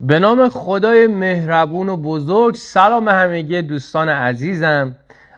به نام خدای مهربون و بزرگ. سلام همگی دوستان عزیزم.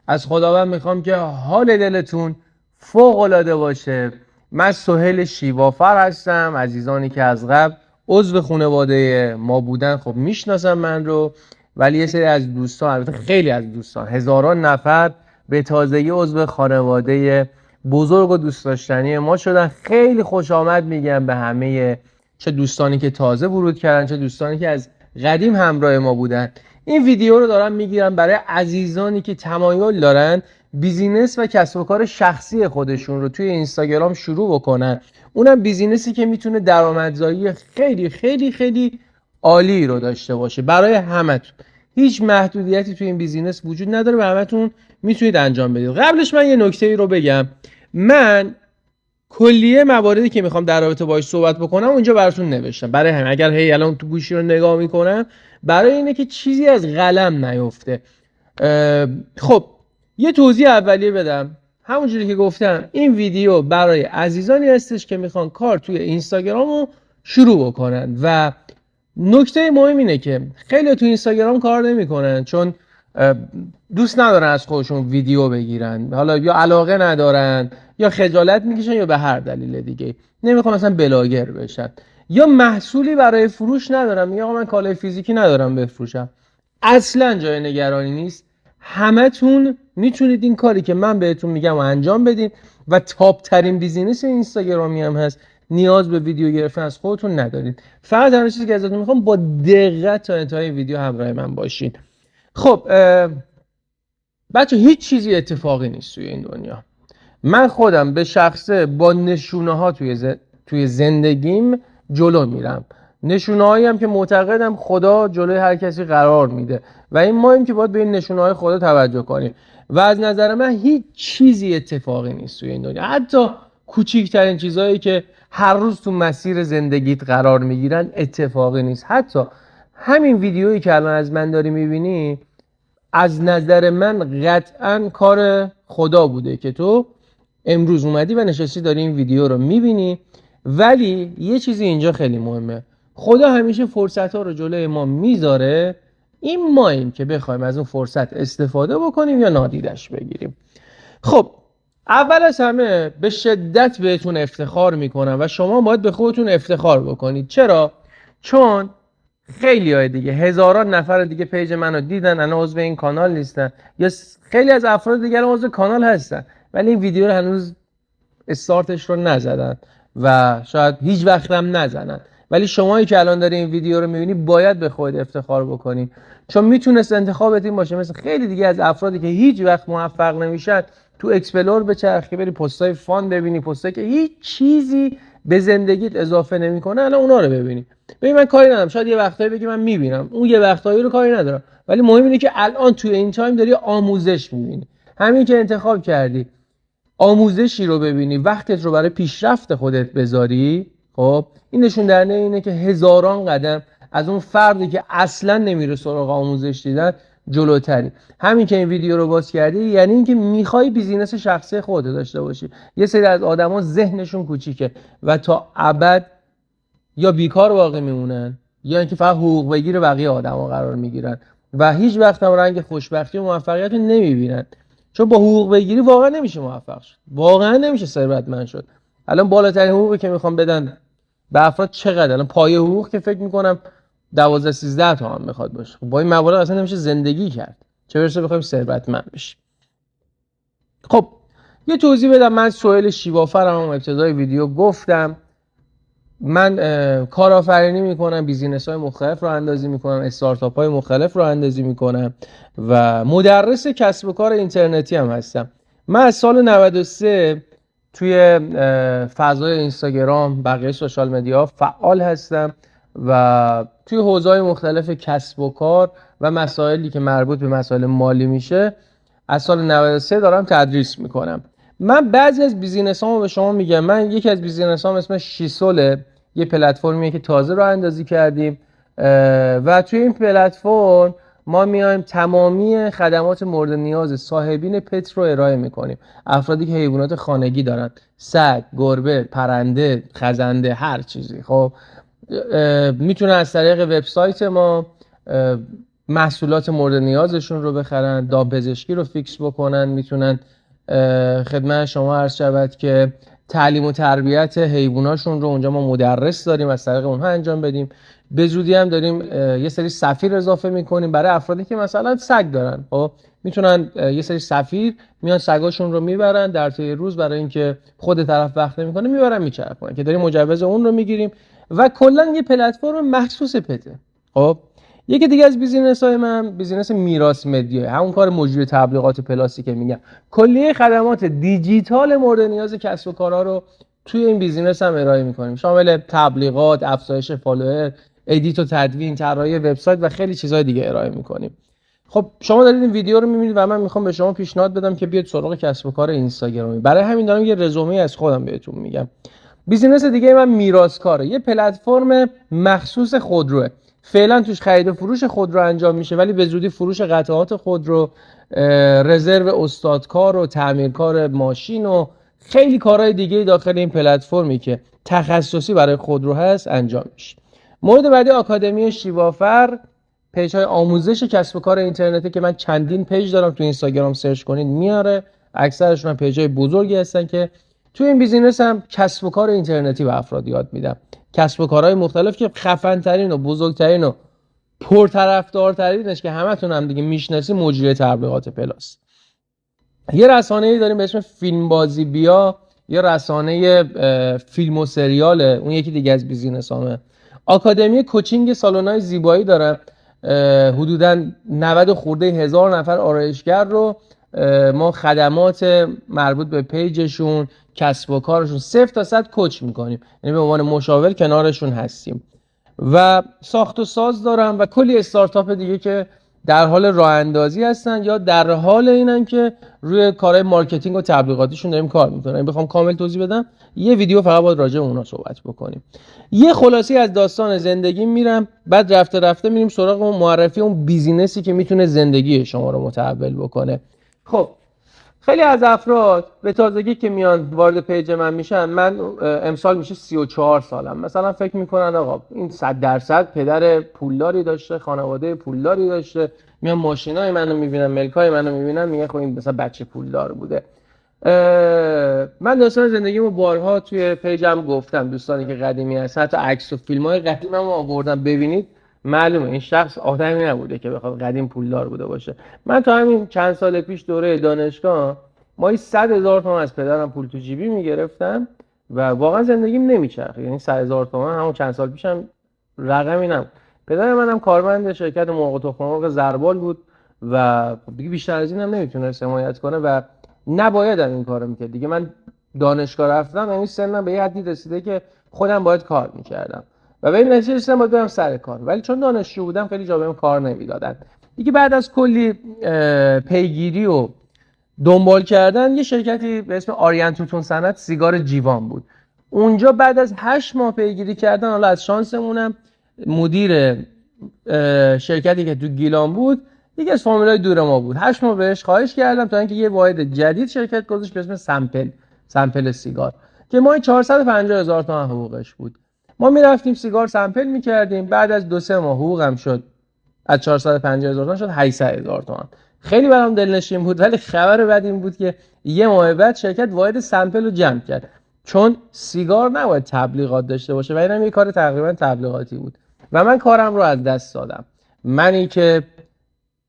از خداوند میخوام که حال دلتون فوق العاده باشه. من سهیل شیوافر هستم. عزیزانی که از قبل عضو خانواده ما بودن خب میشناسن من رو، ولی یه سری از دوستان، البته خیلی از دوستان، هزاران نفر به تازگی عضو خانواده بزرگ و دوست داشتنی ما شدن. خیلی خوش آمد میگم به همه، چه دوستانی که تازه ورود کردن چه دوستانی که از قدیم همراه ما بودن. این ویدیو رو دارم میگیرم برای عزیزانی که تمایل دارن بیزینس و کسب و کار شخصی خودشون رو توی اینستاگرام شروع بکنن، اونم بیزینسی که میتونه درآمدزایی خیلی خیلی خیلی عالی رو داشته باشه برای همتون. هیچ محدودیتی توی این بیزینس وجود نداره و همتون میتونید انجام بدید. قبلش من یه نکته رو بگم. من کلیه مواردی که میخوام در رابطه باهاش صحبت بکنم اونجا براتون نوشتم، برای همین اگر هی الان تو گوشی رو نگاه میکنم برای اینه که چیزی از قلم نیفته. خب یه توضیح اولیه بدم. همونجوری که گفتم این ویدیو برای عزیزانی هستش که میخوان کار توی اینستاگرام رو شروع بکنن و نکته مهم اینه که خیلی تو اینستاگرام کار نمیکنن چون دوست ندارن از خودشون ویدیو بگیرن، حالا یا علاقه ندارن یا خجالت میکشن یا به هر دلیل دیگه نمیخوان مثلا بلاگر بشن، یا محصولی برای فروش ندارن، میگه آقا من کالای فیزیکی ندارم بفروشم. اصلا جای نگرانی نیست. همتون میتونید این کاری که من بهتون میگم و انجام بدین و تاپ ترین بیزینس اینستاگرامی هم هست. نیاز به ویدیو گرفتن از خودتون ندارید. فقط تنها چیزی که ازتون میخوام با دقت تا انتهای ویدیو همراه من باشین. خب بچه هیچ چیزی اتفاقی نیست توی این دنیا. من خودم به شخصه با نشونه ها توی زندگیم جلو میرم. نشونه هایی هم که معتقدم خدا جلوی هر کسی قرار میده و این مایم که باید به این نشونه های خدا توجه کنیم و از نظر من هیچ چیزی اتفاقی نیست توی این دنیا. حتی کوچکترین چیزهایی که هر روز تو مسیر زندگیت قرار میگیرن اتفاقی نیست. حتی همین ویدیویی که الان از من داری میبینی از نظر من قطعا کار خدا بوده که تو امروز اومدی و نشستی داری این ویدیو رو میبینی. ولی یه چیزی اینجا خیلی مهمه، خدا همیشه فرصت ها رو جلوی ما میذاره، این ماییم که بخوایم از اون فرصت استفاده بکنیم یا نادیدش بگیریم. خب اول از همه به شدت بهتون افتخار میکنم و شما باید به خودتون افتخار بکنید. چرا؟ چون خیلی های دیگه، هزاران نفر دیگه پیج منو دیدن، الان عضو این کانال نیستن، یا خیلی از افراد دیگر عضو کانال هستن ولی این ویدیو رو هنوز استارتش رو نزدن و شاید هیچ وقت هم نزنن. ولی شمایی که الان داری این ویدیو رو میبینی باید به خودت افتخار بکنی، چون میتونست انتخابت این باشه مثل خیلی دیگه از افرادی که هیچ وقت موفق نمیشن تو اکسپلور بچرخی، بری پستای فان ببینی، پستایی که هیچ چیزی به زندگیت اضافه نمیکنه، الان اونا رو ببینی. ببین من کاری ندارم، شاید یه وقتایی بگی من میبینم، اون یه وقتایی رو کاری ندارم، ولی مهم اینه که الان توی این تایم داری آموزش میبینی. همین که انتخاب کردی آموزشی رو ببینی، وقتت رو برای پیشرفت خودت بذاری، خب این نشون دهنده اینه که هزاران قدم از اون فردی که اصلا نمیره سراغ آموزش دیدن جلوتری. همین که این ویدیو رو باز کردی یعنی اینکه میخوای بیزینس شخصی خودت داشته باشی. یه سری از آدما ذهنشون کوچیکه و تا ابد یا بیکار باقی میمونن یا اینکه فقط حقوق بگیر بقیه آدما قرار میگیرن و هیچ وقت هم رنگ خوشبختی و موفقیت رو نمیبینن. چون با حقوق بگیری واقعا نمیشه موفق شد، واقعا نمیشه ثروتمند شد. الان بالاترین حقوقی که میخوام بدن به افراد چقدر؟ الان پایه حقوق که فکر میکنم 12 13 تومن میخواد باشه. با این مبالغ اصلا نمیشه زندگی کرد، چه برسه بخوایم ثروتمند بشیم. خب یه توضیح بدم. من سهیل شیوافرم، ابتدای ویدیو گفتم من کارآفرینی میکنم، بیزینس های مختلف رو اندازی میکنم، استارتاپ های مختلف رو اندازی میکنم و مدرس کسب و کار اینترنتی هم هستم. من از سال 93 توی فضای اینستاگرام، بقیه سوشال مدیا فعال هستم و توی حوزه‌های مختلف کسب و کار و مسائلی که مربوط به مسائل مالی میشه از سال 93 دارم تدریس میکنم. من بعضی از بیزینس‌هامو به شما میگم. من یکی از بیزینس‌هام اسمش شیسوله، یه پلتفرمیه که تازه راه اندازی کردیم و توی این پلتفرم ما میایم تمامی خدمات مورد نیاز صاحبین پت رو ارائه میکنیم. افرادی که حیوانات خانگی دارن، سگ، گربه، پرنده، خزنده، هر چیزی. خب میتونن از طریق وبسایت ما محصولات مورد نیازشون رو بخرن، دامپزشکی رو فیکس بکنن، میتونن خدمت شما عرض شود که تعلیم و تربیت حیواناشون رو اونجا ما مدرس داریم از طریق اونها انجام بدیم. به زودی هم داریم یه سری سفیر اضافه میکنیم برای افرادی که مثلا سگ دارن. خب میتونن یه سری سفیر میان سگاشون رو میبرن در طی روز، برای اینکه خود طرف وقت نمیکنه میبرن میچرخونن، که داریم مجوز اون رو میگیریم و کلا یه پلتفرم مخصوص پته. خب یکی دیگه از بیزینس‌های من بیزینس میراث مدیا، همون کار مجری تبلیغات پلاسی که میگم. کلیه خدمات دیجیتال مورد نیاز کسب و کارها رو توی این بیزینس هم ارائه میکنیم، شامل تبلیغات، افزایش فالوور، ادیت و تدوین، طراحی وبسایت و خیلی چیزهای دیگه ارائه میکنیم. خب شما دارید این ویدیو رو میبینید و من میخوام به شما پیشنهاد بدم که بیاید سراغ کسب و کار اینستاگرامی. برای همین دارم یه رزومه از خودم بهتون میگم. بیزینس دیگه من میراثکاره، یه پلتفرم مخصوص خودروه. فعلا توش خرید و فروش خودرو انجام میشه، ولی به زودی فروش قطعات خودرو، رزرو استادکار و تعمیرکار ماشین و خیلی کارهای دیگه داخل این پلتفرمی که تخصصی برای خودرو هست انجام میشه. مورد بعدی آکادمی شیوافر، پیج‌های آموزش کسب و کار اینترنتی که من چندین پیج دارم، تو اینستاگرام سرچ کنید میاره. اکثرشون هم پیج‌های بزرگی هستن که تو این بیزینس هم کسب و کار اینترنتی به افراد یاد میدم. کسب و کارهای مختلف که خفن ترین و بزرگترین و پرطرفدارترینش که همتون هم دیگه میشناسی مجری تبلیغات پلاس. یه رسانه‌ای داریم به اسم فیلم بازی بیا، یه رسانه فیلم و سریاله، اون یکی دیگه از بیزینسامه. آکادمی کوچینگ سالن‌های زیبایی دارم، حدوداً 90 خورده هزار نفر آرایشگر رو ما خدمات مربوط به پیجشون، کسب و کارشون 0 تا 100 کوچ میکنیم، یعنی به عنوان مشاور کنارشون هستیم. و ساخت و ساز دارم و کلی استارتاپ دیگه که در حال راه اندازی هستن یا در حال اینن که روی کارهای مارکتینگ و تبلیغاتیشون داریم کار میکنن. اگه بخوام کامل توضیح بدم یه ویدیو فقط باید راجع به اونا صحبت بکنیم. یه خلاصی از داستان زندگی میرم، بعد رفته رفته میریم سراغ اون معرفی اون بیزینسی که میتونه زندگی شما رو متحول بکنه. خب خیلی از افراد به تازگی که میان وارد پیج من میشن، من امسال میشه 34 سالم، مثلا فکر میکنن آقا این 100% پدر پولداری داشته، خانواده پولداری داشته، میان ماشینای منو میبینن، ملکای منو میبینن، میگن خب این مثلا بچه پولدار بوده. من داستان زندگیمو بارها توی پیجم گفتم، دوستانی که قدیمی هست حتی عکس و فیلم‌های قدیممو آوردم ببینید، معلومه این شخص آدمی نبوده که بخواد قدیم پولدار بوده باشه. من تا همین چند سال پیش دوره دانشگاه ماهی 100,000 تومان از پدرم پول تو جیبی میگرفتم و واقعا زندگیم نمیچرخید. یعنی 100,000 تومان همون چند سال پیشم رقمی نبود. پدر منم کارمند شرکت مرغ و تخم مرغ زربال بود و دیگه بیشتر از اینم نمیتونست حمایت کنه و نبایدم این کارو میکرد. دیگه من دانشگاه رفتم، یعنی سنم به یه حدی رسیده که خودم باید کار میکردم و به این نتیجه رسیدم باید برم سر کار، ولی چون دانشجو بودم خیلی جا بهم کار نمیدادن. دیگه بعد از کلی پیگیری و دنبال کردن یه شرکتی به اسم آریان توتون صنعت سیگار جیوان بود. اونجا بعد از 8 ماه پیگیری کردن، حالا از شانسمونم مدیر شرکتی که تو گیلان بود یکی از فامیلای دور ما بود. 8 ماه بهش خواهش کردم تا اینکه یه واحد جدید شرکت گذاشت به اسم سمپل سیگار که ما 450,000 تومان حقوقش بود. ما میرفتیم سیگار سمپل میکردیم، بعد از 2-3 ماه حقوقم شد، از 450,000 تومان شد 800,000 تومان. خیلی برام دلنشین بود، ولی خبر بعد این بود که یه ماه بعد شرکت واحد سمپل رو جمع کرد، چون سیگار نباید تبلیغات داشته باشه و اینم یه کار تقریبا تبلیغاتی بود و من کارم رو از دست دادم. منی که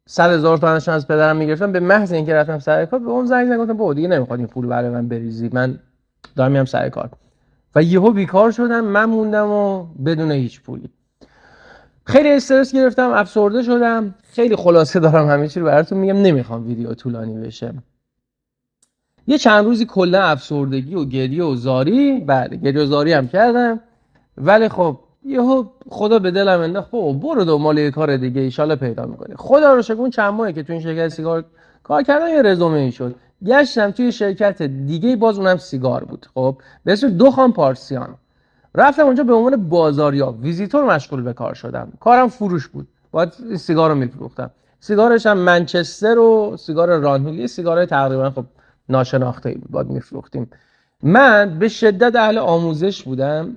100,000 تومانش از پدرم میگرفتم، به محض اینکه رفتم سر کار به اون زنگ زدم، گفتم بابا دیگه نمیخواد این پول برای من بریزی، من دارم میرم سر کار. و یهو بیکار شدم، من موندم و بدون هیچ پولی. خیلی استرس گرفتم، افسرده شدم. خیلی خلاصه دارم همه چی رو براتون میگم، نمیخوام ویدیو طولانی بشه. یه چند روزی کلا افسردگی و گریه و زاری، بله گریه و زاری هم کردم، ولی خب یهو خدا به دلم انداخت برو دنبال یه کار دیگه ان شاءالله پیدا میکنی. خدا رو شکر اون چند ماهی که تو این شرکت سیگار کار کردم یه رزومه ای شد، گشتم توی شرکت دیگه، باز اونم سیگار بود، خب به اسم دخان پارسیان. رفتم اونجا به عنوان بازاریاب ویزیتور مشغول به کار شدم. کارم فروش بود، باید سیگار رو میفروختم. سیگارش هم منچستر و سیگار رانهیلی، سیگارهای تقریبا خب ناشناخته ای بود، باید میفروختیم. من به شدت اهل آموزش بودم،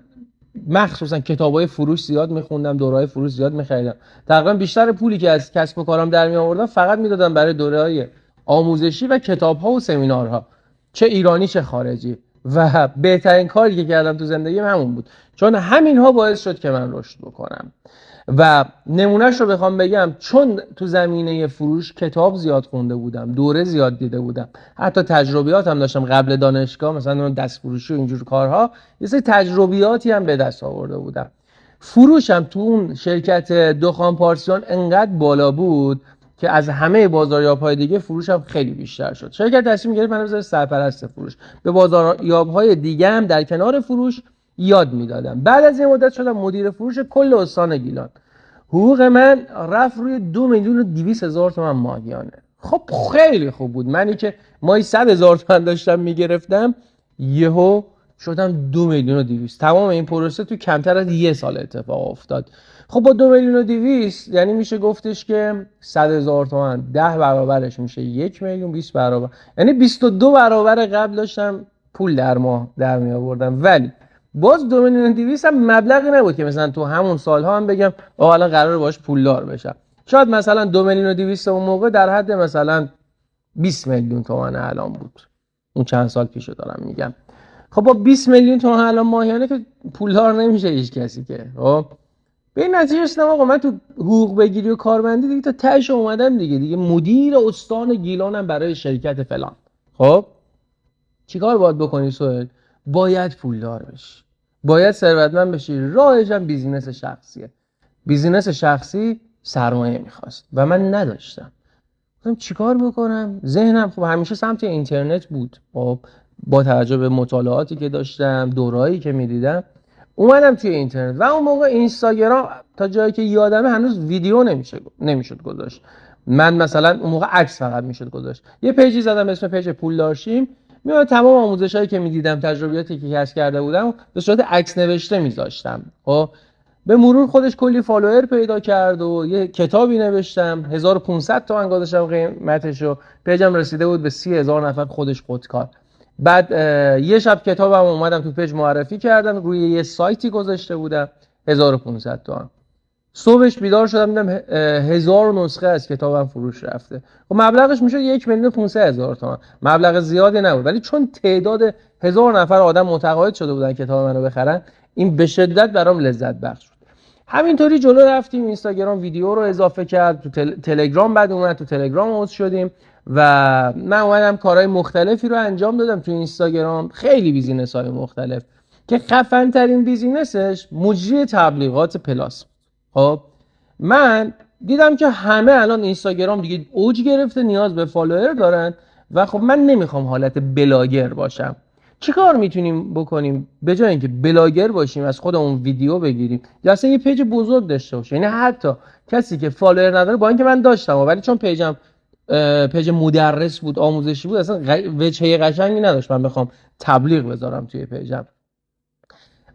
مخصوصا کتابای فروش زیاد میخوندم، دوره‌های فروش زیاد میخریدم. تقریبا بیشتر پولی که از کسب و کارم در میآوردم فقط میدادم برای دوره‌های آموزشی و کتاب‌ها و سمینارها، چه ایرانی چه خارجی. و بهترین کاری که کردم تو زندگیم همون بود، چون همینها باعث شد که من رشد بکنم. و نمونهش رو بخوام بگم، چون تو زمینه فروش کتاب زیاد خونده بودم، دوره زیاد دیده بودم، حتی تجربیات هم داشتم قبل دانشگاه، مثلا دست فروشی و اینجور کارها، یه سری تجربیاتی هم به دست آورده بودم. فروشم تو اون شرکت دخان پارسیان انقدر بالا بود که از همه بازاریاب‌های دیگه فروشم خیلی بیشتر شد. شرکت تصمیم گرفت منو بذاره سرپرست فروش، به بازاریاب‌های دیگه هم در کنار فروش یاد میدادم. بعد از این مدت شدم مدیر فروش کل استان گیلان. حقوق من رفت روی 2,200,000 تومان ماهیانه. خب خیلی خوب بود. منی که ماهی 100,000 تومان داشتم میگرفتم، یهو شدم 2,200,000. تمام این پروسه تو کمتر از یه سال اتفاق افتاد. خب با 2,200,000 یعنی میشه گفتش که 100,000 تومان 10 برابرش میشه 1,000,000، 20 برابر، یعنی 22 برابر قبل داشتم پول در ماه در می آوردم. ولی باز 2,200,000 هم مبلغی نبود که مثلا تو همون سالها هم بگم آقا الان قراره باش پولدار بشم. شاید مثلا 2,200,000 اون موقع در حد مثلا 20,000,000 تومان الان بود. اون چند سال پیشو دارم میگم. خب با 20,000,000 تومان الان ماهیانه که پولدار نمیشه هیچ کسی که. خب به این نتیجه رسیدم آقا من تو حقوق بگیری و کارمندی دیگه تا تهش اومدم دیگه مدیر استان گیلانم برای شرکت فلان. خب چیکار باید بکنی سهیل؟ باید پولدار بشی، باید ثروتمند بشی. راهش هم بیزینس شخصیه. بیزینس شخصی سرمایه میخواست و من نداشتم. گفتم چیکار بکنم؟ ذهنم خب همیشه سمت اینترنت بود. خب با توجه به مطالعاتی که داشتم، دورایی که میدیدم، اومدم توی اینترنت. و اون موقع اینستاگرام تا جایی که یادمه هنوز ویدیو نمیشد گذاشت. من مثلا اون موقع عکس فقط میشد گذاشت. یه پیجی زدم اسم پیج پولدارشیم، میاد تمام آموزشایی که میدیدم، تجربیاتی که کسب کرده بودم به صورت عکس نوشته میذاشتم. خب به مرور خودش کلی فالوور پیدا کرد و یه کتابی نوشتم، 1500 تومان گذاشتم قیمتشو، پیجم رسیده بود به 30,000 نفر خودش خودکار. بعد یه شب کتابم اومدم تو پیج معرفی کردم، روی یه سایتی گذاشته بودم، 1500 تومان. صبحش بیدار شدم دیدم 1000 نسخه از کتابم فروش رفته. خب مبلغش میشه 1,500,000 تومان. مبلغ زیادی نبود، ولی چون تعداد 1000 نفر آدم متقاعد شده بودن کتاب منو بخرن، این به شدت برام لذت بخش بود. همینطوری جلو رفتیم. اینستاگرام ویدیو رو اضافه کرد، تو تلگرام بعد اومد، تو تلگرام عضو شدیم و من اومدم کارهای مختلفی رو انجام دادم تو اینستاگرام. خیلی بیزینس‌های مختلف که خفن ترین بیزینسش مجری تبلیغات پلاس. خب من دیدم که همه الان اینستاگرام دیگه اوج گرفته، نیاز به فالوور دارن و خب من نمیخوام حالت بلاگر باشم. چیکار میتونیم بکنیم؟ به جای اینکه بلاگر باشیم از خودمون ویدیو بگیریم یا اصلا یه پیج بزرگ داشته باشیم. یعنی حتی کسی که فالوور نداره، با اینکه من داشتم ولی چون پیجم پیج مدرس بود، آموزشی بود، اصلا وجهه قشنگی نداشت من بخوام تبلیغ بذارم توی پیجم.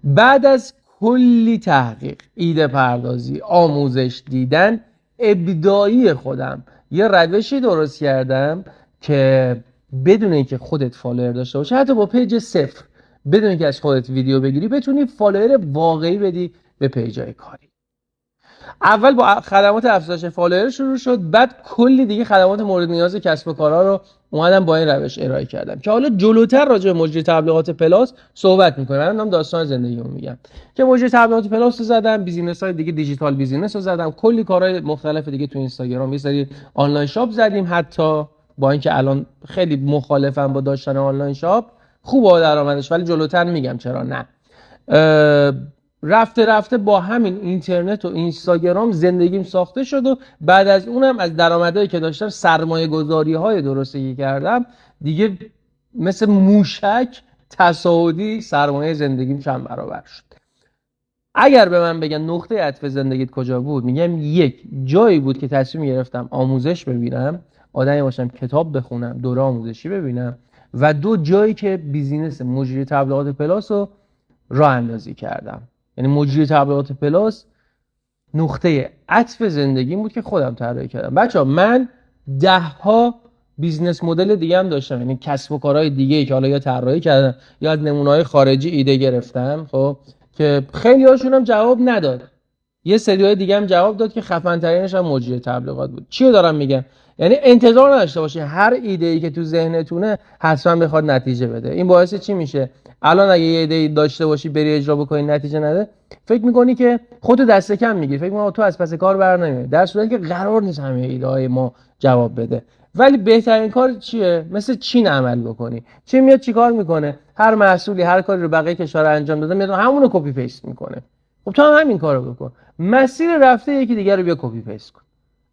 بعد از کلی تحقیق، ایده پردازی، آموزش دیدن، ابداعی خودم یه روشی درست کردم که بدون اینکه خودت فالوور داشته باشه، حتی با پیج صفر، بدون اینکه از خودت ویدیو بگیری، بتونی فالوور واقعی بدی به پیجای کاری. اول با خدمات افزایش فالوور شروع شد، بعد کلی دیگه خدمات مورد نیاز کسب و کارها رو اومدم با این روش ارائه کردم که حالا جلوتر راجع به مجری تبلیغات پلاس صحبت می‌کنم. من داستان زندگیمو میگم که مجری تبلیغات پلاس رو زدم، بیزینس‌های دیگه دیجیتال بیزینس رو زدم، کلی کارهای مختلف دیگه تو اینستاگرام، یه سری آنلاین شاپ زدیم. حتی با اینکه الان خیلی مخالفم با داشتن آنلاین شاپ، خوبه درآمدش، ولی جلوتر میگم چرا نه. رفته رفته با همین اینترنت و اینستاگرام زندگیم ساخته شد و بعد از اونم از درآمدایی که داشتم، سرمایه گذاری های درستی کردم، دیگه مثل موشک تصاعدی سرمایه زندگیم چند برابر شد. اگر به من بگن نقطه عطف زندگیت کجا بود، میگم یک، جایی بود که تصمیم گرفتم آموزش ببینم، آدمی باشم کتاب بخونم، دوره آموزشی ببینم، و دو، جایی که بیزینس مجری تبلیغات پلاس رو راه اندازی کردم. یعنی مجری تبلیغات پلاس نقطه عطف زندگیم بود که خودم طراحی کردم. بچه‌ها من 10 بیزنس مدل دیگه هم داشتم، یعنی کسب و کارهای دیگه که حالا یا طراحی کردم یا از نمونه‌های خارجی ایده گرفتم. خب که خیلی هاشون هم جواب نداد. یه سریای دیگه هم جواب داد که خفن ترینش هم مجری تبلیغات بود. چی رو دارم میگم؟ یعنی انتظار نداشته باشی هر ایده‌ای که تو ذهنتونه حتما بخواد نتیجه بده. این باعث چی میشه؟ الان اگه یه ایده‌ای داشته باشی بری اجرا بکنی نتیجه نده، فکر میکنی که خودت دست کم میگیری، فکر میکنی تو از پس کار برنمیای، در صورتی که قرار نیست همه ایده‌های ما جواب بده. ولی بهترین کار چیه؟ مثل چین عمل بکنی. چین میاد چیکار میکنه؟ هر محصولی هر کاری رو بقیه کشورها انجام دادن میاد همون رو کپی پیست میکنه. خب تو هم همین کارو بکن. مسیر رفته یکی دیگه رو بیا کپی پیست کن.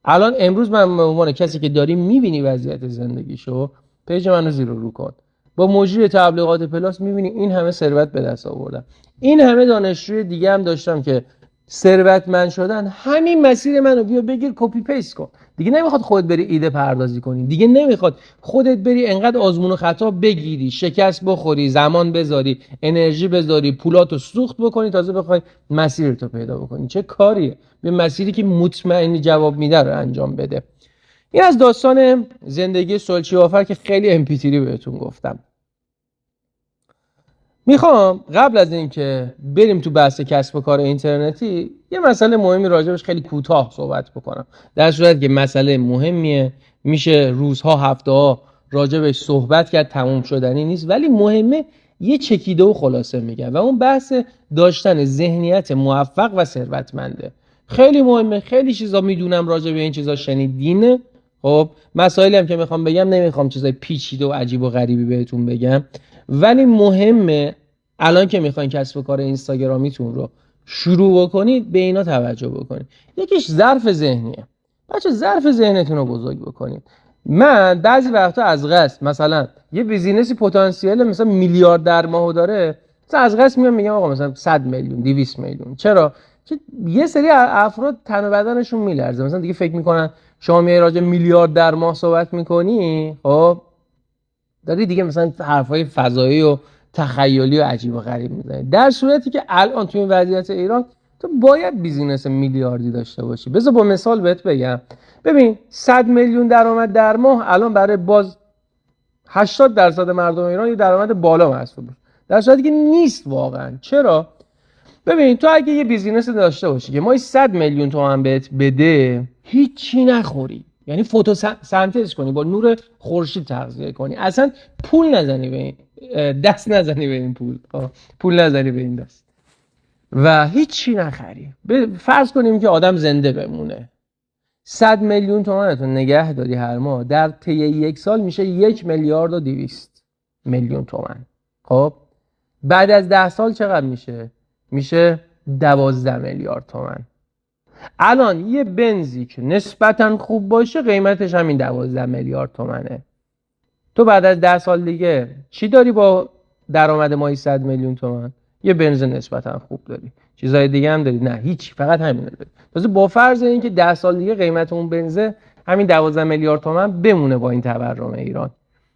الان امروز من به عنوان کسی که داری میبینی وضعیت زندگیشو، پیج منو زیر و رو کن. با مجری تبلیغات پلاس میبینی این همه ثروت به دست آوردم. این همه دانشجوی دیگه هم داشتم که ثروتمند شدن. همین مسیر منو بیا بگیر کپی پیست کن. دیگه نمیخواد خودت بری ایده پردازی کنی، دیگه نمیخواد خودت بری انقدر آزمون و خطا بگیری، شکست بخوری، زمان بذاری، انرژی بذاری، پولاتو سوخت بکنی تازه بخوای مسیرتو پیدا بکنی. چه کاریه؟ به مسیری که مطمئنی جواب میده رو انجام بده. این از داستان زندگی سلچی که خیلی امپیتیری بهتون گفتم. میخوام قبل از اینکه بریم تو بحث کسب و کار اینترنتی یه مسئله مهمی راجبش خیلی کوتاه صحبت بکنم. در صورتی که مسئله مهمیه، میشه روزها هفته‌ها راجبش صحبت کرد، تموم شدنی نیست، ولی مهمه یه چکیده و خلاصه میگم و اون بحث داشتن ذهنیت موفق و ثروتمنده. خیلی مهمه، خیلی چیزا میدونم راجب این چیزا شنیدین. خب مسائلی هم که میخوام بگم نمیخوام چیزای پیچیده و عجیب و غریبی بهتون بگم، ولی مهمه الان که میخواین کسب و کار اینستاگرامیتون رو شروع بکنید به اینا توجه بکنید. یکیش ظرف ذهنیه. بچه ظرف ذهنتون رو بزرگ بکنید. من بعضی وقتا از قصد مثلا یه بیزینسی پتانسیل مثلا میلیارد در ماهو داره، مثلا از قصد میگم آقا مثلا 100 میلیون 200 میلیون. چرا؟ چون یه سری افراد تن و بدنشون میلرزه، مثلا دیگه فکر میکنن شما میای راجع میلیارد در ماه صحبت میکنی، خب داری دیگه مثلا حرفای فضایی و تخیلی و عجیب و غریب میزنی، در صورتی که الان توی این وضعیت ایران تو باید بیزینس میلیاردی داشته باشی. بذار با مثال بهت بگم. ببین 100 میلیون درآمد در ماه الان برای باز 80% مردم ایران یه درآمد بالا محسوب میشه، در صورتی که نیست واقعا. چرا؟ ببین تو اگه یه بیزینس داشته باشی که ماهی 100 میلیون تومان بهت بده، هیچی نخوری، یعنی فتوسنتز کنی، با نور خورشید تغذیه کنی، اصلا پول نزنی به این دست، نزنی به این پول نزنی به این دست و هیچی نخری، فرض کنیم که آدم زنده بمونه، 100 میلیون تومانتون نگه داری هر ماه، در طی یک سال میشه 1 میلیارد و 200 میلیون تومان. خب بعد از 10 سال چقدر میشه؟ میشه 12 میلیارد تومان. الان یه بنزی که نسبتاً خوب باشه قیمتش همین 12 میلیارد تومانه. تو بعد از 10 سال دیگه چی داری با درآمد ماهی 100 میلیون تومان؟ یه بنز نسبتاً خوب داری. چیزای دیگه هم داری؟ نه هیچ، فقط همین رو داری. تازه با فرض اینکه 10 سال دیگه قیمت اون بنز همین 12 میلیارد تومان بمونه با این تورم ایران،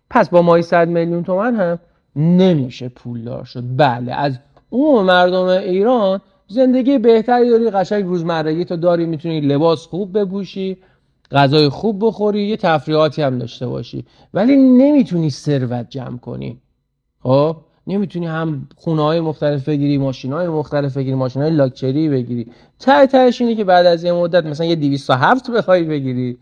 پس با ماهی 100 میلیون تومان هم نمیشه پولدار شد. بله از عموم مردم ایران زندگی بهتری داری، قشنگ روزمرگی تو داری، میتونی لباس خوب بپوشی، غذای خوب بخوری، یه تفریحاتی هم داشته باشی، ولی نمیتونی ثروت جمع کنی. خب نمیتونی هم خونه‌های مختلف بگیری، ماشین‌های مختلف بگیری، ماشین‌های لاکچری بگیری. تهش اینه که بعد از یه مدت مثلا یه 207 بخوای بگیری،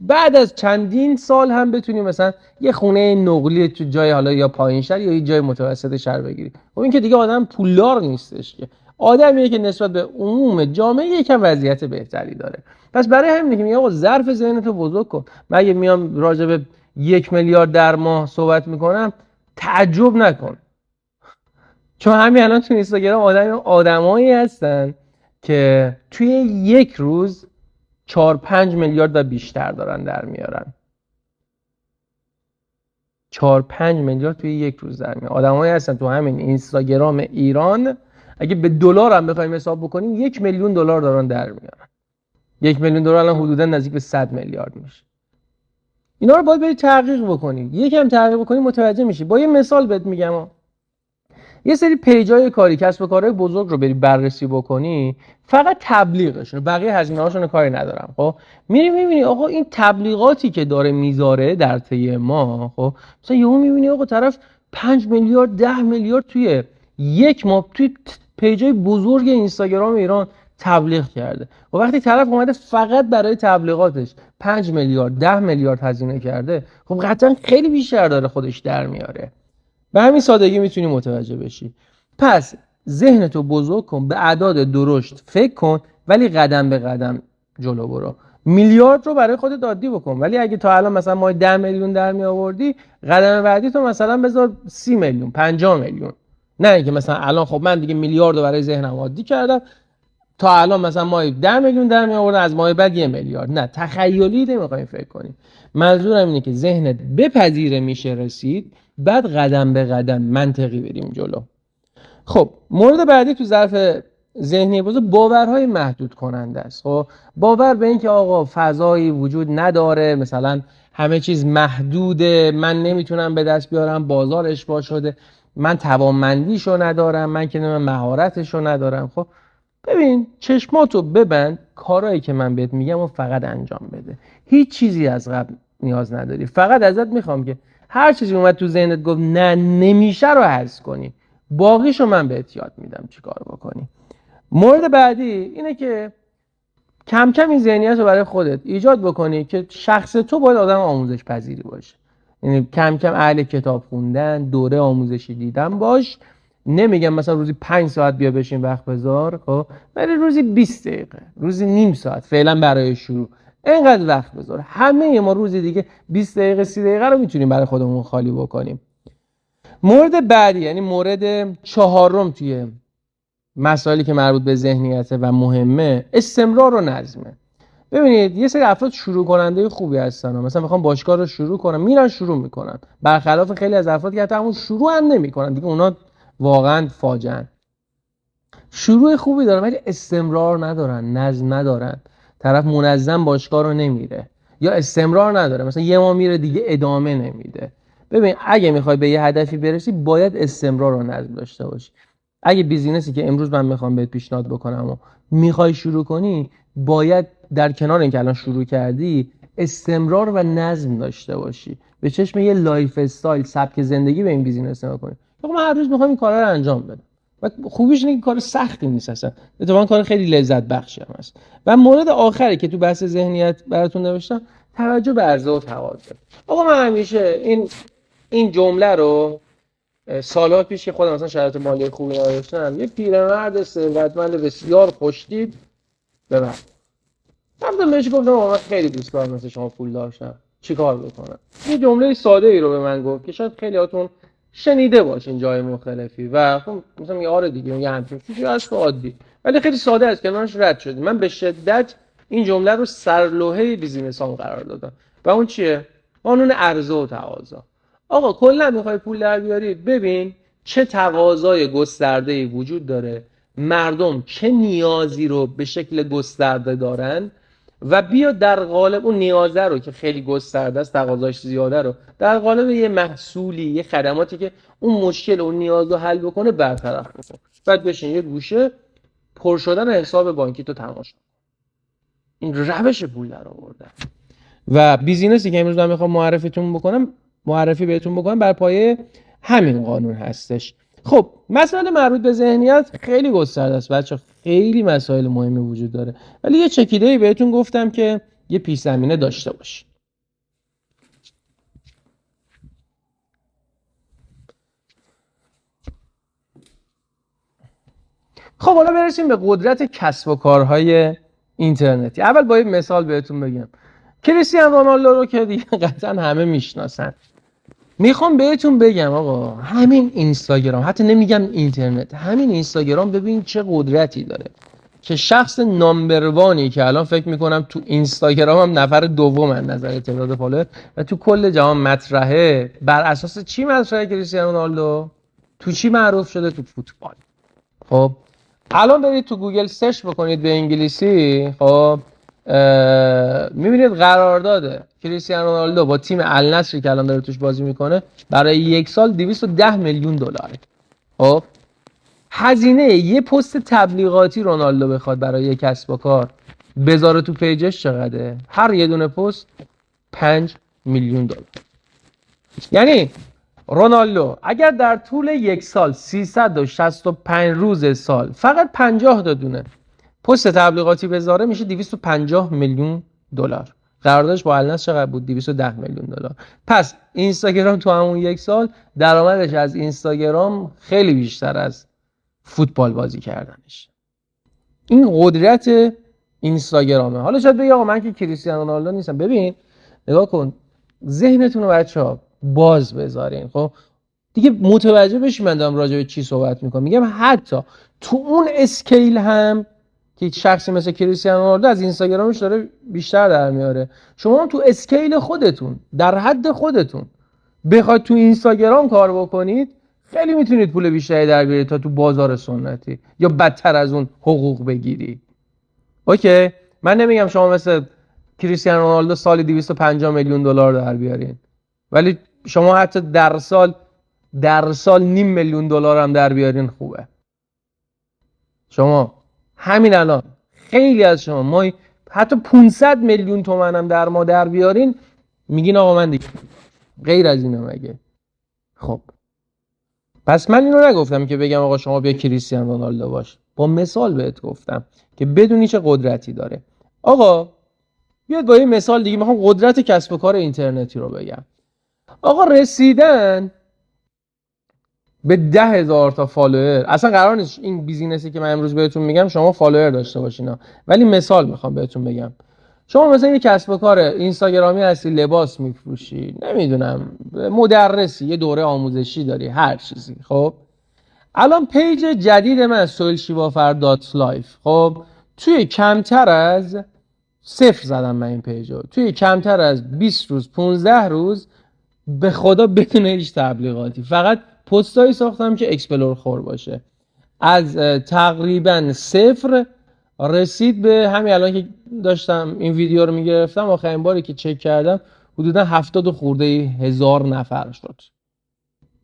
بعد از چندین سال هم بتونی مثلا یه خونه نقلی تو جای حالا یا پایین شهر یا یه جای متوسط شهر بگیری. خب این که دیگه آدم پولدار نیستش، که آدمیه که نسبت به عموم جامعه یکم وضعیت بهتری داره. پس برای همین میگم آقا ظرف ذهنتو بزرگ کن. من اگه میام راجع به 1 میلیارد در ماه صحبت میکنم تعجب نکن، چون همین الان تو اینستاگرام آدمایی هستن که توی یک روز 4-5 میلیارد و بیشتر دارن در میارن. 4-5 میلیارد توی یک روز در میارن. آدمایی هستن تو همین اینستاگرام ایران، اگه به دلار هم بخوایم حساب بکنیم 1 میلیون دلار دارن در میارن. 1 میلیون دلار الان حدودا نزدیک به 100 میلیارد میشه. اینا رو باید بری تحقیق بکنی. یکم تحقیق بکنی متوجه میشی. با یه مثال بهت میگم، یه سری پیجای کاری، کسب و کارهای بزرگ رو بری بررسی بکنی، فقط تبلیغشون، بقیه هزینه‌هاشون کاری ندارم. خب میری میبینی آقا این تبلیغاتی که داره میذاره در طی ما، خب مثلا یهو میبینی آقا طرف 5 میلیارد 10 میلیارد توی یک ماه توی پیجای بزرگ اینستاگرام ایران تبلیغ کرده. و وقتی طرف اومده فقط برای تبلیغاتش 5 میلیارد 10 میلیارد هزینه کرده، خب قطعا خیلی بیشتر داره خودش در میاره. به همین سادگی میتونی متوجه بشی. پس ذهنتو بزرگ کن، به اعداد درشت فکر کن، ولی قدم به قدم جلو برو. میلیارد رو برای خودت عادی بکن، ولی اگه تا الان مثلا ما 10 میلیون در می آوردی، قدم بعدی تو مثلا بذار 30 میلیون 50 میلیون. نه اینکه مثلا الان خب من دیگه میلیارد رو برای ذهنم عادی کردم، تا الان مثلا ما 10 میلیون در می آوردن، از ماه بعد 1 میلیارد. نه، تخیلی نمیخوایم فکر کنیم. منظورم اینه که ذهنت بپذیره میشه رسید، بعد قدم به قدم منطقی بریم جلو. خب مورد بعدی تو ظرف ذهنی بزرگ باورهای محدود کننده است. خب باور به این که آقا فضایی وجود نداره، مثلا همه چیز محدوده، من نمیتونم به دست بیارم، بازار اشباع شده، من توانمندیشو ندارم، من که مهارتشو ندارم. خب ببین، چشماتو ببند، کارهایی که من بهت میگم و فقط انجام بده. هیچ چیزی از قبل نیاز نداری. فقط ازت میخوام که هر چیزی اومد تو ذهنت گفت نه نمیشه رو حذف کنی، باقیشو من بهت یاد میدم چی کار بکنی. مورد بعدی اینه که کم کم این ذهنیت رو برای خودت ایجاد بکنی که شخص تو باید آدم آموزش پذیری باشه. یعنی کم کم اهل کتاب خوندن، دوره آموزشی دیدن باش. نمیگم مثلا روزی 5 ساعت بیا بشین وقت بذار، خب ولی روزی 20 دقیقه، روزی نیم ساعت فعلا برای شروع اینقدر وقت بذار. همه ما روزی دیگه 20 دقیقه 30 دقیقه رو میتونیم برای خودمون خالی بکنیم. مورد بعدی، یعنی مورد چهارم توی مسائلی که مربوط به ذهنیته و مهمه، استمرار و نظمه. ببینید یه سری افراد شروع کننده خوبی هستن، مثلا میخوام باشگاه رو شروع کنم، میرن شروع میکنن، برخلاف خیلی از افراد که حتی همون شروع هم نمیکنن دیگه، اونا واقعا فاجعه‌ان. شروع خوبی دارن ولی استمرار ندارن، نظم ندارن. طرف منظم باشگاه رو نمیره یا استمرار نداره، مثلا یه ماه میره دیگه ادامه نمیده. ببین اگه میخوای به یه هدفی برسی باید استمرار و نظم داشته باشی. اگه بیزینسی که امروز من میخوام بهت پیشنهاد بکنم و میخوای شروع کنی، باید در کنار اینکه الان شروع کردی استمرار و نظم داشته باشی، به چشم یه لایف استایل، سبک زندگی به این بیزینس نگاه کنی. من هر روز میخوام این کارا رو انجام بدم و خوبیش اینه که کار سختی نیست، اصلا اتفاقا کار خیلی لذت بخشی هم هست. و مورد آخری که تو بحث ذهنیت براتون نوشتم، توجه به عرضه و تقاضا. آقا من همیشه این جمله رو سال‌ها پیش که خودم مثلا شرایط مالی خوبی نداشتم، یه پیرمرد ثروتمند بسیار خوشتیپ به من رفتم بهش گفتم آقا من خیلی دوست دارم مثل شما پول داشتم، چیکار بکنم؟ یه جمله ساده ای رو به من گفت که شاید خیلیاتون شنیده باشین جای مختلفی و خب مثلا یه آره دیگه یه همچین چیزی هست عادی، ولی خیلی ساده است که منش رد شد. من به شدت این جمله رو سرلوحه بیزینسام قرار دادم و اون چیه؟ قانون عرضه و تقاضا. آقا کلا میخوای پول در بیاری، ببین چه تقاضای گسترده‌ای وجود داره، مردم چه نیازی رو به شکل گسترده دارن و بیا در قالب اون نیازه رو که خیلی گسترده است، تقاضاش زیاده رو در قالب یه محصولی، یه خدماتی که اون مشکل اون نیاز رو حل بکنه برطرف بکن. بعد بشین یه گوشه پر شدن حساب بانکی تو تماشا. این روش پول در آوردن. و بیزینسی که امروز من میخوام معرفی بهتون بکنم بر پایه همین قانون هستش. خب مسائل مربوط به ذهنیت خیلی گسترده است بچه، خیلی مسائل مهمی وجود داره، ولی یه چکیده‌ای بهتون گفتم که یه پیش زمینه داشته باش. خب حالا برسیم به قدرت کسب و کارهای اینترنتی. اول با یه مثال بهتون بگم. کریستیانو رونالدو رو که دیگه قطعا همه میشناسن. میخوام بهتون بگم آقا همین اینستاگرام، حتی نمیگم اینترنت، همین اینستاگرام ببین چه قدرتی داره که شخص نامبروانی که الان فکر میکنم تو اینستاگرام هم نفر دوم از نظر تعداد فالوور و تو کل جهان مطرحه، بر اساس چی مطرحه کریستیانو رونالدو؟ تو چی معروف شده؟ تو فوتبال. خب الان برید تو گوگل سرچ بکنید به انگلیسی، خب میبینید قرارداد کریستیانو رونالدو با تیم النصری که الان داره توش بازی میکنه برای یک سال 210 میلیون دلار. خب هزینه یه پست تبلیغاتی رونالدو بخواد برای یک کسب و کار بذاره تو پیجش چقدره؟ هر یه دونه پست 5 میلیون دلار. یعنی رونالدو اگر در طول یک سال 365 روز سال فقط 50 تا دونه پست تبلیغاتی بذاره میشه 250 میلیون دلار. قراردادش با النصر چقدر بود؟ 210 میلیون دلار. پس اینستاگرام تو همون یک سال درآمدش از اینستاگرام خیلی بیشتر از فوتبال بازی کردنش. این قدرت اینستاگرامه. حالا شاید بگی آقا من که کریستیانو رونالدو نیستم. ببین نگاه کن، ذهنتون رو بچه‌ها باز بذارین. خب دیگه متوجه بشین من دارم راجع به چی صحبت میکنم. میگم حتی تو اون اسکیل هم که شخصی مثل کریستیانو رونالدو از اینستاگرامش داره بیشتر در میاره، شما هم تو اسکیل خودتون در حد خودتون بخواید تو اینستاگرام کار بکنید خیلی میتونید پول بیشتری در بیارید تا تو بازار سنتی، یا بدتر از اون حقوق بگیری. اوکی، من نمیگم شما مثل کریستیانو رونالدو سالی 250 میلیون دلار در بیارین، ولی شما حتی در سال نیم میلیون دلار هم در بیارین خوبه. شما همین الان خیلی از شما ما حتی 500 میلیون تومان هم در ما در بیارین میگین آقا من دیگه غیر از اینه مگه؟ خب پس من اینو نگفتم که بگم آقا شما بیا کریستیانو رونالدو باش، با مثال بهت گفتم که بدونی چه قدرتی داره. آقا بیاد با این مثال دیگه میخوام قدرت کسب و کار اینترنتی رو بگم. آقا رسیدن به 10,000 تا فالوور. اصلا قرار نیست این بیزینسی که من امروز بهتون میگم شما فالوور داشته باشین، ولی مثال میخوام بهتون بگم. شما مثلا یه کسب و کار اینستاگرامی هستی، لباس میفروشی، نمیدونم مدرسی، یه دوره آموزشی داری، هر چیزی. خب الان پیج جدید من soilshivafer.life خب توی کمتر از 0 زدم من این پیجو، توی کمتر از 20 روز 15 روز به خدا بدون هیچ تبلیغاتی فقط پستایی ساختم که اکسپلور خور باشه. از تقریبا 0 رسید به همین الان که داشتم این ویدیو رو میگرفتم آخرین باری که چک کردم حدودا 70 خورده هزار نفر شد.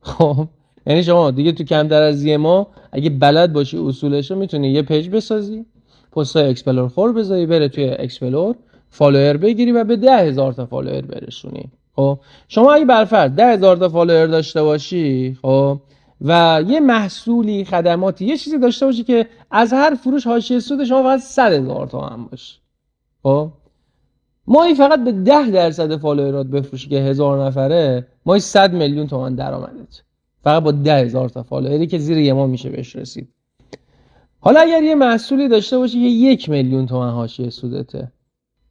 خب یعنی شما دیگه تو کمتر از یه ماه اگه بلد باشی اصولش رو میتونی یه پیج بسازی، پستای اکسپلور خور بذاری، بره توی اکسپلور فالوور بگیری و به 10,000 تا فالوور برسونی. خب شما اگه برفرض 10,000 تا فالوور داشته باشی خب و یه محصولی، خدماتی، یه چیزی داشته باشی که از هر فروش حاشیه سود شما فقط 100,000 تومان باشه، خب ماهی فقط به 10% فالوورات بفروشی که 1000 نفره، ماهی 100 میلیون تومان درآمدت فقط با 10,000 تا فالووری که زیر یه ماه میشه بهش رسید. حالا اگر یه محصولی داشته باشی که 1 میلیون تومان حاشیه سودته،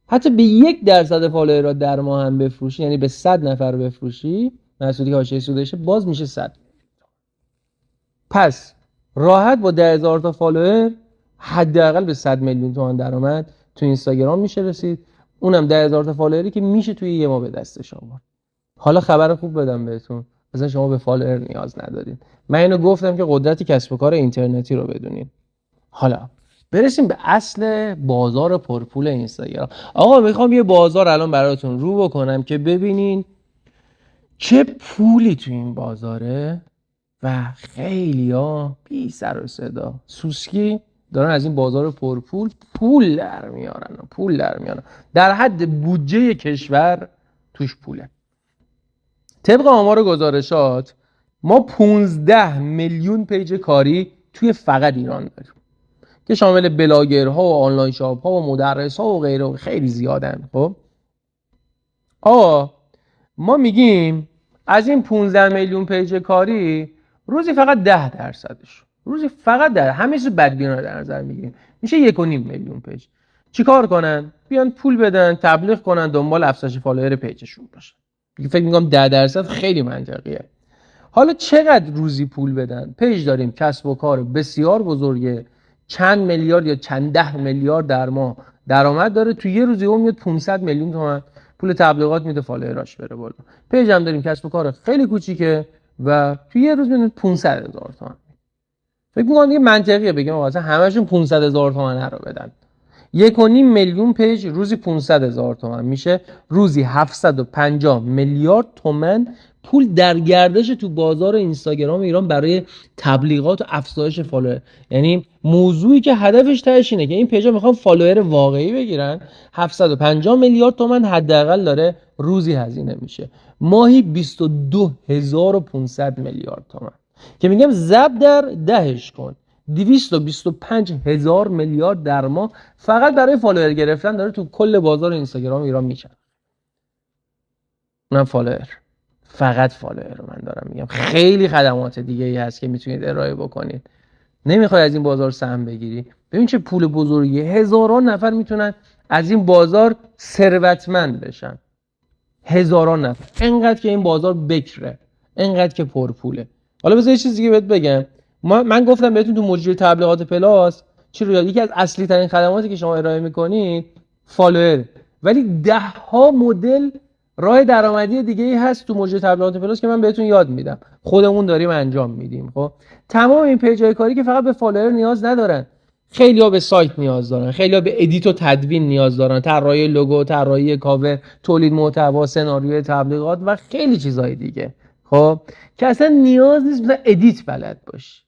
حتی به 1% فالوورات در ماه هم بفروشی، یعنی به 100 نفر بفروشی محصولی که حاشیه سودشه، باز میشه 100. پس راحت با 10,000 تا فالوور حداقل به 100 میلیون تومان درآمد تو اینستاگرام میشه رسید، اونم 10,000 تا فالووری که میشه توی یه ماه به دست شما. حالا خبر خوب بدم بهتون، مثلا شما به فالوور نیاز ندارین. من اینو گفتم که قدرت کسب و کار اینترنتی رو بدونین. حالا برسیم به اصل بازار پرپول اینستاگرام. آقا میخوام یه بازار الان براتون رو بکنم که ببینین چه پولی تو این بازاره و خیلیا بی سر و صدا سوسکی دارن از این بازار پرپول پول در میارن. در حد بودجه کشور توش پوله. طبق آمار گزارشات ما 15 میلیون پیج کاری توی فقط ایران داریم که شامل بلاگرها و آنلاین شاپ ها و مدرس ها و غیره، خیلی زیادن. خب ما میگیم از این 15 میلیون پیج کاری روزی فقط 10%ش، روزی فقط همه چیز بدبینا در نظر میگیریم، میشه 1.5 میلیون پیج. چیکار کنن؟ بیان پول بدن، تبلیغ کنن، دنبال افزایش فالوور پیجشون باشن. فکر میکنم 10% خیلی منطقیه. حالا چقدر روزی پول بدن؟ پیج داریم کسب و کار بسیار بزرگه، چند میلیارد یا چند ده میلیارد در ماه درآمد داره، تو یه روزی اون میاد 500 میلیون تومان پول تبلیغات میده فالووراش بره بالا. پیج هم داریم کسب و کار خیلی کوچیکه و تو یه روز میاد 500,000 تومان. فکر میکنم دیگه منطقیه بگیم آقا همشون 500,000 تومان رو بدن. 1.5 میلیون پیج روزی 500,000 تومان میشه روزی 750 میلیارد تومان پول در گردش تو بازار اینستاگرام ایران برای تبلیغات و افزایش فالوور. یعنی موضوعی که هدفش تهش اینه که این پیجا میخوان فالوور واقعی بگیرن. 750 میلیارد تومان حداقل داره روزی هزینه میشه، ماهی 22500 میلیارد تومان که میگم ضرب در دهش کن 225,000 میلیارد در ماه فقط برای فالوور گرفتن داره تو کل بازار اینستاگرام ایران میشه. اونم فالوور، فقط فالوور رو من دارم میگم. خیلی خدمات دیگه ای هست که میتونید ارائه بکنید. نمیخوای از این بازار سهم بگیری؟ ببین چه پول بزرگی، هزاران نفر میتونن از این بازار ثروتمند بشن، هزاران نفر. انقدر که این بازار بکره، انقدر که پرپوله. حالا بذار یه چیز دیگه بهت بگم. من گفتم بهتون تو مجری تبلیغات پلاس چی رو، یکی از اصلی ترین خدماتی که شما ارائه میکنید فالوور، ولی 10 ها مدل راه درآمدی دیگه ای هست تو مجری تبلیغات پلاس که من بهتون یاد میدم، خودمون داریم انجام میدیم. خب تمام این پیجای کاری که فقط به فالوور نیاز ندارن، خیلی‌ها به سایت نیاز دارن، خیلی‌ها به ادیت و تدوین نیاز دارن، طراحی لوگو، طراحی کاور، تولید محتوا، سناریوی تبلیغات و خیلی چیزهای دیگه. خب که اصلا نیاز نیست مثلا ادیت بلد باشی،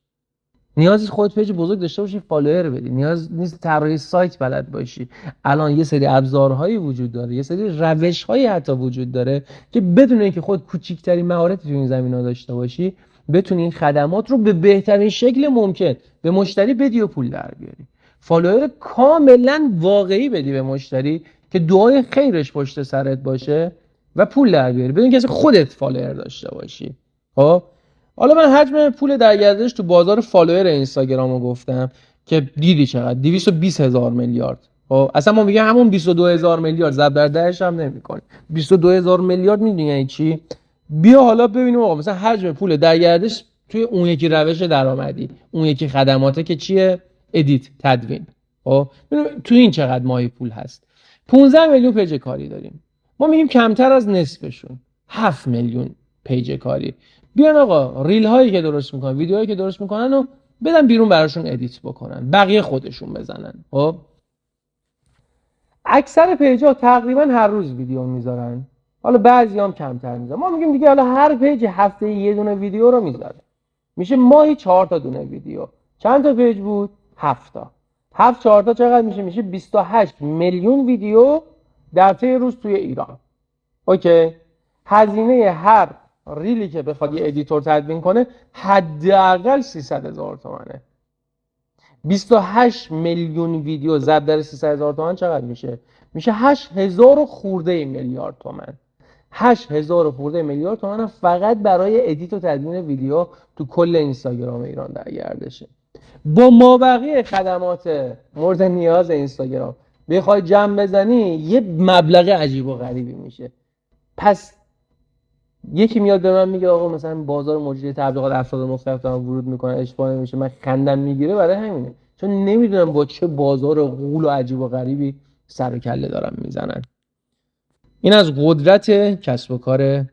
نیاز نیست خودت پیج بزرگ داشته باشی فالوور بدی، نیاز نیست طراحی سایت بلد باشی. الان یه سری ابزارهایی وجود داره، یه سری روش‌هایی حتی وجود داره که بدون اینکه خود کوچیک‌ترین مهارتی تو این زمینه‌ها داشته باشی بتونی این خدمات رو به بهترین شکل ممکن به مشتری بدی و پول در بیاری. فالوور کاملا واقعی بدی به مشتری که دعای خیرش پشت سرت باشه و پول در بیاری بدون اینکه خودت فالوور داشته باشی. خب حالا من حجم پول در گردش تو بازار فالوور اینستاگرام رو گفتم که دیدی چقدر، 220,000 میلیارد. خب اصلا ما میگه همون 22,000 میلیارد ضرب در دهش هم نمی‌کنه. 22,000 میلیارد میدونی یعنی چی؟ بیا حالا ببینیم آقا مثلا حجم پول در گردش توی اون یکی روش درآمدی، اون یکی خدماته که چیه؟ ادیت، تدوین. خب تو این چقدر ماهی پول هست. 15 میلیون پیج کاری داریم. ما میگیم کمتر از نصفشون 7 میلیون پیج کاری. بیان آقا ریل هایی که درست میکنن، ویدیوهایی که درست میکنن رو بدن بیرون براشون ادیت بکنن، بقیه خودشون بزنن. خب اکثر پیجا تقریبا هر روز ویدیو میذارن، حالا بعضی هم کمتر میذارن. ما میگیم دیگه حالا هر پیج هفته یه دونه ویدیو رو میذاره، میشه ماهی 4 تا دونه ویدیو. چند تا پیج بود؟ 7 تا. 7 4 تا چقدر میشه؟ میشه 28 میلیون ویدیو در طی روز توی ایران. اوکی، هزینه هر ریلی که بخواد یه ادیتور تدوین کنه حداقل 300,000 تومانه. 28 میلیون ویدیو ضرب در 300,000 تومان چقدر میشه؟ میشه 8,000 خورده میلیارد تومان. 8,000 خورده میلیارد تومان فقط برای ادیت و تدوین ویدیو تو کل اینستاگرام ایران در گردشه. با مابقی خدمات مورد نیاز اینستاگرام بخوای جمع بزنی یه مبلغ عجیب و غریبی میشه. پس یکی میاد به من میگه آقا مثلا بازار مجری تبلیغات افراد مختلف دارن ورود میکنن اشتباه نمیشه، من خندم میگیره برای همینه، چون نمیدونم با چه بازار غول و عجیب و غریبی سر و کله دارن میزنن. این از قدرت کسب و کار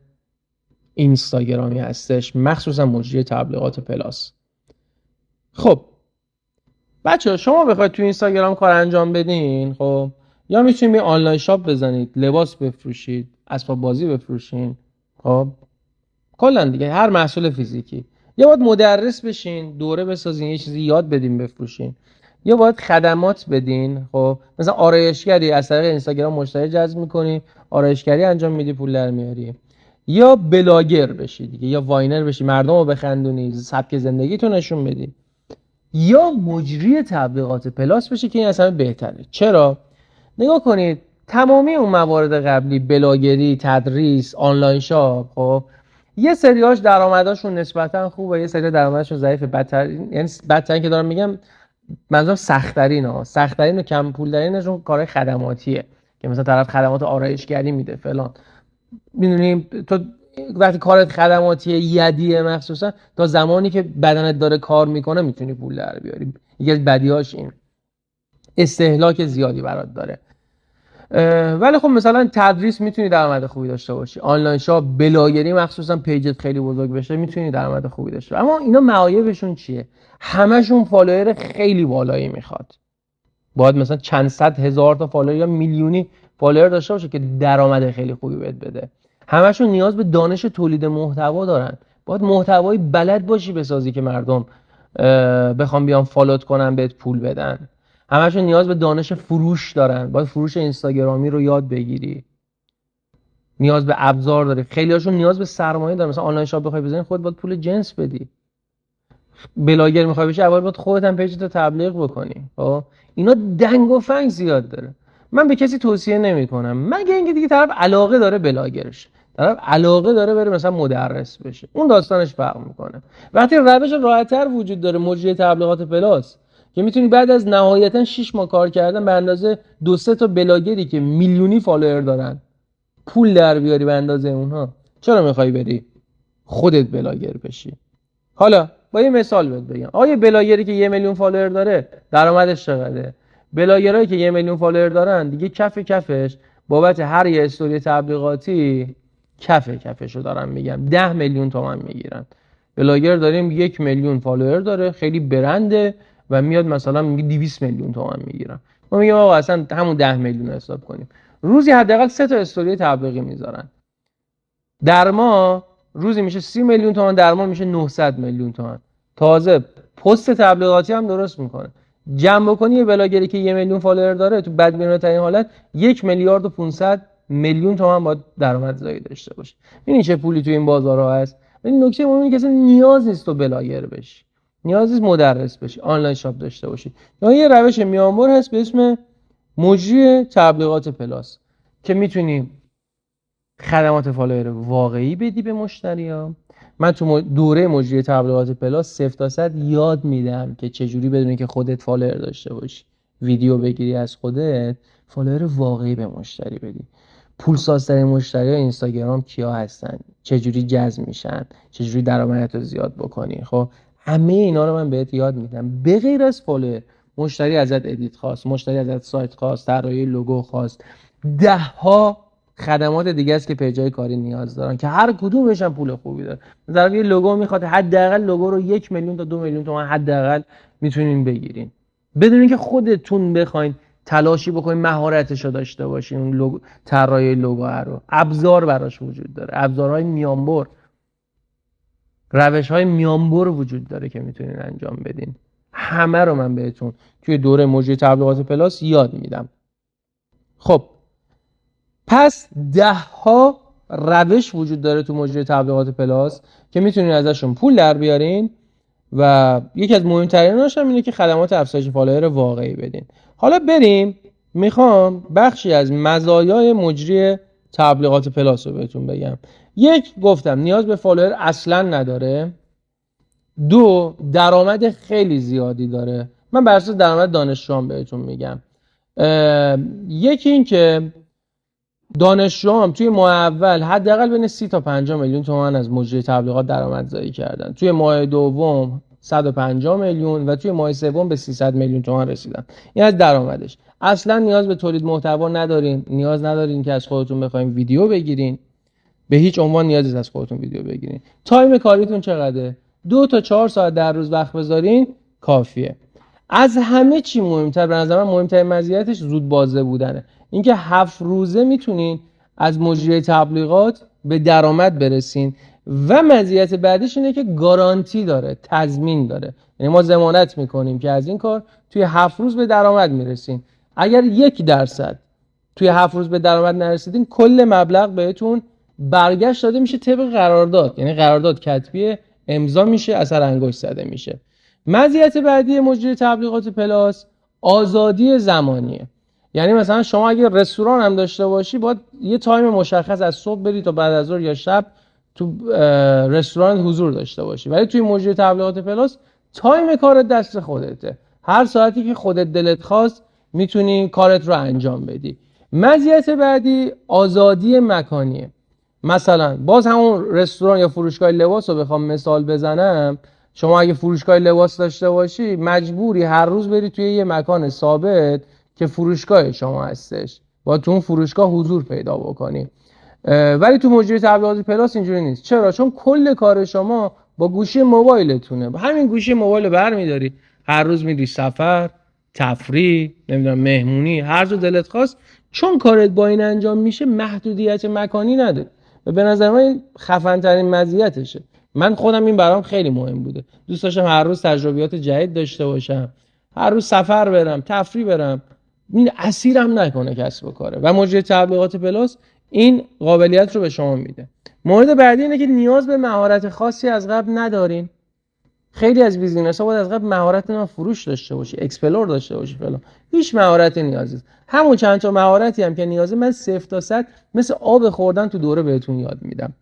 اینستاگرامی هستش، مخصوصا مجری تبلیغات پلاس. خب بچه شما بخواید تو اینستاگرام کار انجام بدین، خب یا میتونید آنلاین شاپ بزنید، لباس بفروشید، اسباب بازی بفروشین، خب کلا دیگه هر محصول فیزیکی، یا باید مدرس بشین دوره بسازین یه چیزی یاد بدین بفروشین، یا باید خدمات بدین. خب مثلا آرایشگری از طریق اینستاگرام مشتری جذب میکنی، آرایشگری انجام میدی پول در میاری، یا بلاگر بشی دیگه، یا واینر بشی مردم رو بخندونی، سبک زندگیتو نشون بدی، یا مجری تبلیغات پلاس بشی که این اصلا بهتره. چرا؟ نگاه کنید تمامی اون موارد قبلی، بلاگری، تدریس، آنلاین شاپ، خب یه سریاش درآمدشون نسبتا خوبه، یه سری درآمدشون ضعیفه. بدتر یعنی بدترین که دارم میگم منظورم سخت‌ترین و کم پول ترینشون کارهای خدماتیه که مثلا طرف خدمات آرایشگری میده فلان. میدونیم تو وقتی کارت خدماتیه یدیه مخصوصا تا زمانی که بدنت داره کار میکنه میتونی پول در بیاری. یکی از بدیهاش این استهلاک زیادی برات داره. ولی خب مثلا تدریس میتونی درآمد خوبی داشته باشی، آنلاین شاپ، بلاگری مخصوصا پیجت خیلی بزرگ بشه میتونی درآمد خوبی داشته باشی. اما اینا معایبشون چیه؟ همشون فالوور خیلی بالایی میخواد. باید مثلا چند صد هزار تا فالوور یا میلیونی فالوور داشته باشه که درآمد خیلی خوبی بهت بده. همشون نیاز به دانش تولید محتوا دارن. باید محتوایی بلد باشی بسازی که مردم بخوام بیان فالوت کنن بهت پول بدن. همشون نیاز به دانش فروش دارن. باید فروش اینستاگرامی رو یاد بگیری. نیاز به ابزار داره. خیلی هاشون نیاز به سرمایه دارن. مثلا آنلاین شاپ بخوای بزنی خودت باید پول جنس بدی. بلاگر میخوای بشی اول باید خودت هم پیجت رو تبلیغ بکنی. خب اینا دنگ و فنگ زیاد داره. من به کسی توصیه نمیکنم مگه اینکه دیگه طرف علاقه داره بلاگرش، طرف علاقه داره بره مثلا مدرس بشه، اون داستانش فرق میکنه. وقتی روش راحت‌تر وجود داره، مجری تبلیغات پلاس، که میتونی بعد از نهایتا 6 ماه کار کردن به اندازه 2-3 تا بلاگری که میلیونی فالوور دارن پول در بیاری به اندازه اونها، چرا میخوای بری خودت بلاگر بشی؟ حالا با یه مثال بهت بگم، آیا بلاگری که 1 میلیون فالوور داره درآمدش چقدره؟ بلاگرایی که 1 میلیون فالوور دارن دیگه کفش بابت هر یه استوری تبلیغاتی کفشو دارن میگم 10 میلیون تومان میگیرن. بلاگر داریم 1 میلیون فالوور داره، خیلی برنده و میاد مثلا میگه 200 میلیون تومان میگیرن. ما میگیم آقا اصلا همون 10 میلیون حساب کنیم، روزی حداقل 3 تا استوری تبلیغی میذارن، در ماه روزی میشه 30 میلیون تومان، در ماه میشه 900 میلیون تومان. تازه پست تبلیغاتی هم درست میکنه. جمع بکنی یه بلاگری که 1 میلیون فالوور داره تو بدبینانه ترین حالت 1 میلیارد و 500 میلیون تومان باید درآمدزایی داشته باشه. ببین چه پولی تو این بازارها هست. این نکته مهمی که اصلا نیاز نیست تو بلاگر بشی، نیاز نیست مدرس بشی، آنلاین شاپ داشته باشی. یه روش میانبر هست به اسم مجری تبلیغات پلاس که میتونی خدمات فالوور واقعی بدی به مشتری‌ها. من تو دوره مجری تبلیغات پلاس 0 تا 100 یاد میدم که چجوری بدونی که خودت فالوور داشته باشی، ویدیو بگیری از خودت، فالوور واقعی به مشتری بدی. پولسازترین مشتری‌ها اینستاگرام کیا هستن، چجوری جذب میشن، چجوری درآمدت رو زیاد بکنی. خب همه اینا رو من بهت یاد میدم. به غیر از فالوور، مشتری ازت ادیت خواست، مشتری ازت سایت خواست، طراحی لوگو خواست، 10 ها خدمات دیگه است که پیجای کاری نیاز دارن که هر کدومش هم پول خوبی داره. مثلا یه لوگو میخواد، حداقل لوگو رو 1 میلیون تا 2 میلیون تومان حداقل میتونین بگیرین، بدون اینکه خودتون بخواین تلاشی بکنین مهارتشو داشته باشین. اون لوگو، طراحی لوگو رو ابزار براش وجود داره، ابزارهای میانبر، روش‌های میانبر وجود داره که میتونین انجام بدین. همه رو من بهتون توی دوره مجری تبلیغات پلاس یاد میدم. خب پس 10 ها روش وجود داره تو مجری تبلیغات پلاس که میتونین ازشون پول در بیارین و یکی از مهمتریناش هم اینه که خدمات افزایش فالوور واقعی بدین. حالا بریم میخوام بخشی از مزایای مجری تبلیغات پلاس رو بهتون بگم. 1 گفتم نیاز به فالوور اصلا نداره. 2 درآمد خیلی زیادی داره. من بر اساس درآمد دانشجوام بهتون میگم. یکی این که دانشجوام توی ماه اول حداقل بین 30 تا 50 میلیون تومان از مجری تبلیغات درآمدزایی کردن، توی ماه دوم 150 میلیون و توی ماه سوم به 300 میلیون تومان رسیدن. این از درآمدش. اصلا نیاز به تولید محتوا ندارین، نیاز ندارین که از خودتون بخواید ویدیو بگیرین، به هیچ عنوان نیازی نیست از خودتون ویدیو بگیرین. تایم کاریتون چقدره؟ 2 تا 4 ساعت در روز وقت بذارین کافیه. از همه چی مهمتر به نظر من، مهمترین مزیتش زود بازده بودنه. اینکه 7 روزه میتونین از مجری تبلیغات به درآمد برسین و مزیت بعدیش اینه که گارانتی داره، تضمین داره. یعنی ما ضمانت میکنیم که از این کار توی 7 روز به درآمد میرسین. اگر 1% توی 7 روز به درآمد نرسیدین، کل مبلغ بهتون برگشت داده میشه طبق قرارداد. یعنی قرارداد کتبی امضا میشه، اثر انگشت زده میشه. مزیت بعدی مجری تبلیغات پلاس آزادی زمانیه. یعنی مثلا شما اگه رستوران هم داشته باشی، باید یه تایم مشخص از صبح بری تا بعد از ظهر یا شب تو رستوران حضور داشته باشی. ولی توی مجری تبلیغات پلاس تایم کارت دست خودته، هر ساعتی که خودت دلت خواست میتونی کارت رو انجام بدی. مزیت بعدی آزادی مکانیه. مثلا باز همون رستوران یا فروشگاه لباس رو بخوام مثال بزنم، شما اگه فروشگاه لباس داشته باشی مجبوری هر روز بری توی یه مکان ثابت که فروشگاه شما هستش، با تو اون فروشگاه حضور پیدا بکنی. ولی تو مجری تبلیغات پلاس اینجوری نیست. چرا؟ چون کل کار شما با گوشی موبایلتونه. با همین گوشی موبایل برمیداری، هر روز میری سفر، تفریح، نمیدونم مهمونی، هر جا دلت خواست. چون کارت با این انجام میشه محدودیت مکانی نداره. و به نظر من این خفن ترین مزیتشه. من خودم این برام خیلی مهم بوده، دوست داشتم هر روز تجربیات جدید داشته باشم، هر روز سفر برم، تفریح برم، این اسیرم نکنه کسب و کاره و مجری تبلیغات پلاس این قابلیت رو به شما میده. مورد بعدی اینه که نیاز به مهارت خاصی از قبل ندارین. خیلی از بیزینس‌ها باید از قبل مهارت فروش داشته باشی، اکسپلور داشته باشی فلان. هیچ مهارتی نیازی نیست. همون چند تا مهارتی هم که نیازه من 0 تا 100 مثل آب خوردن تو دوره بهتون یاد میدم.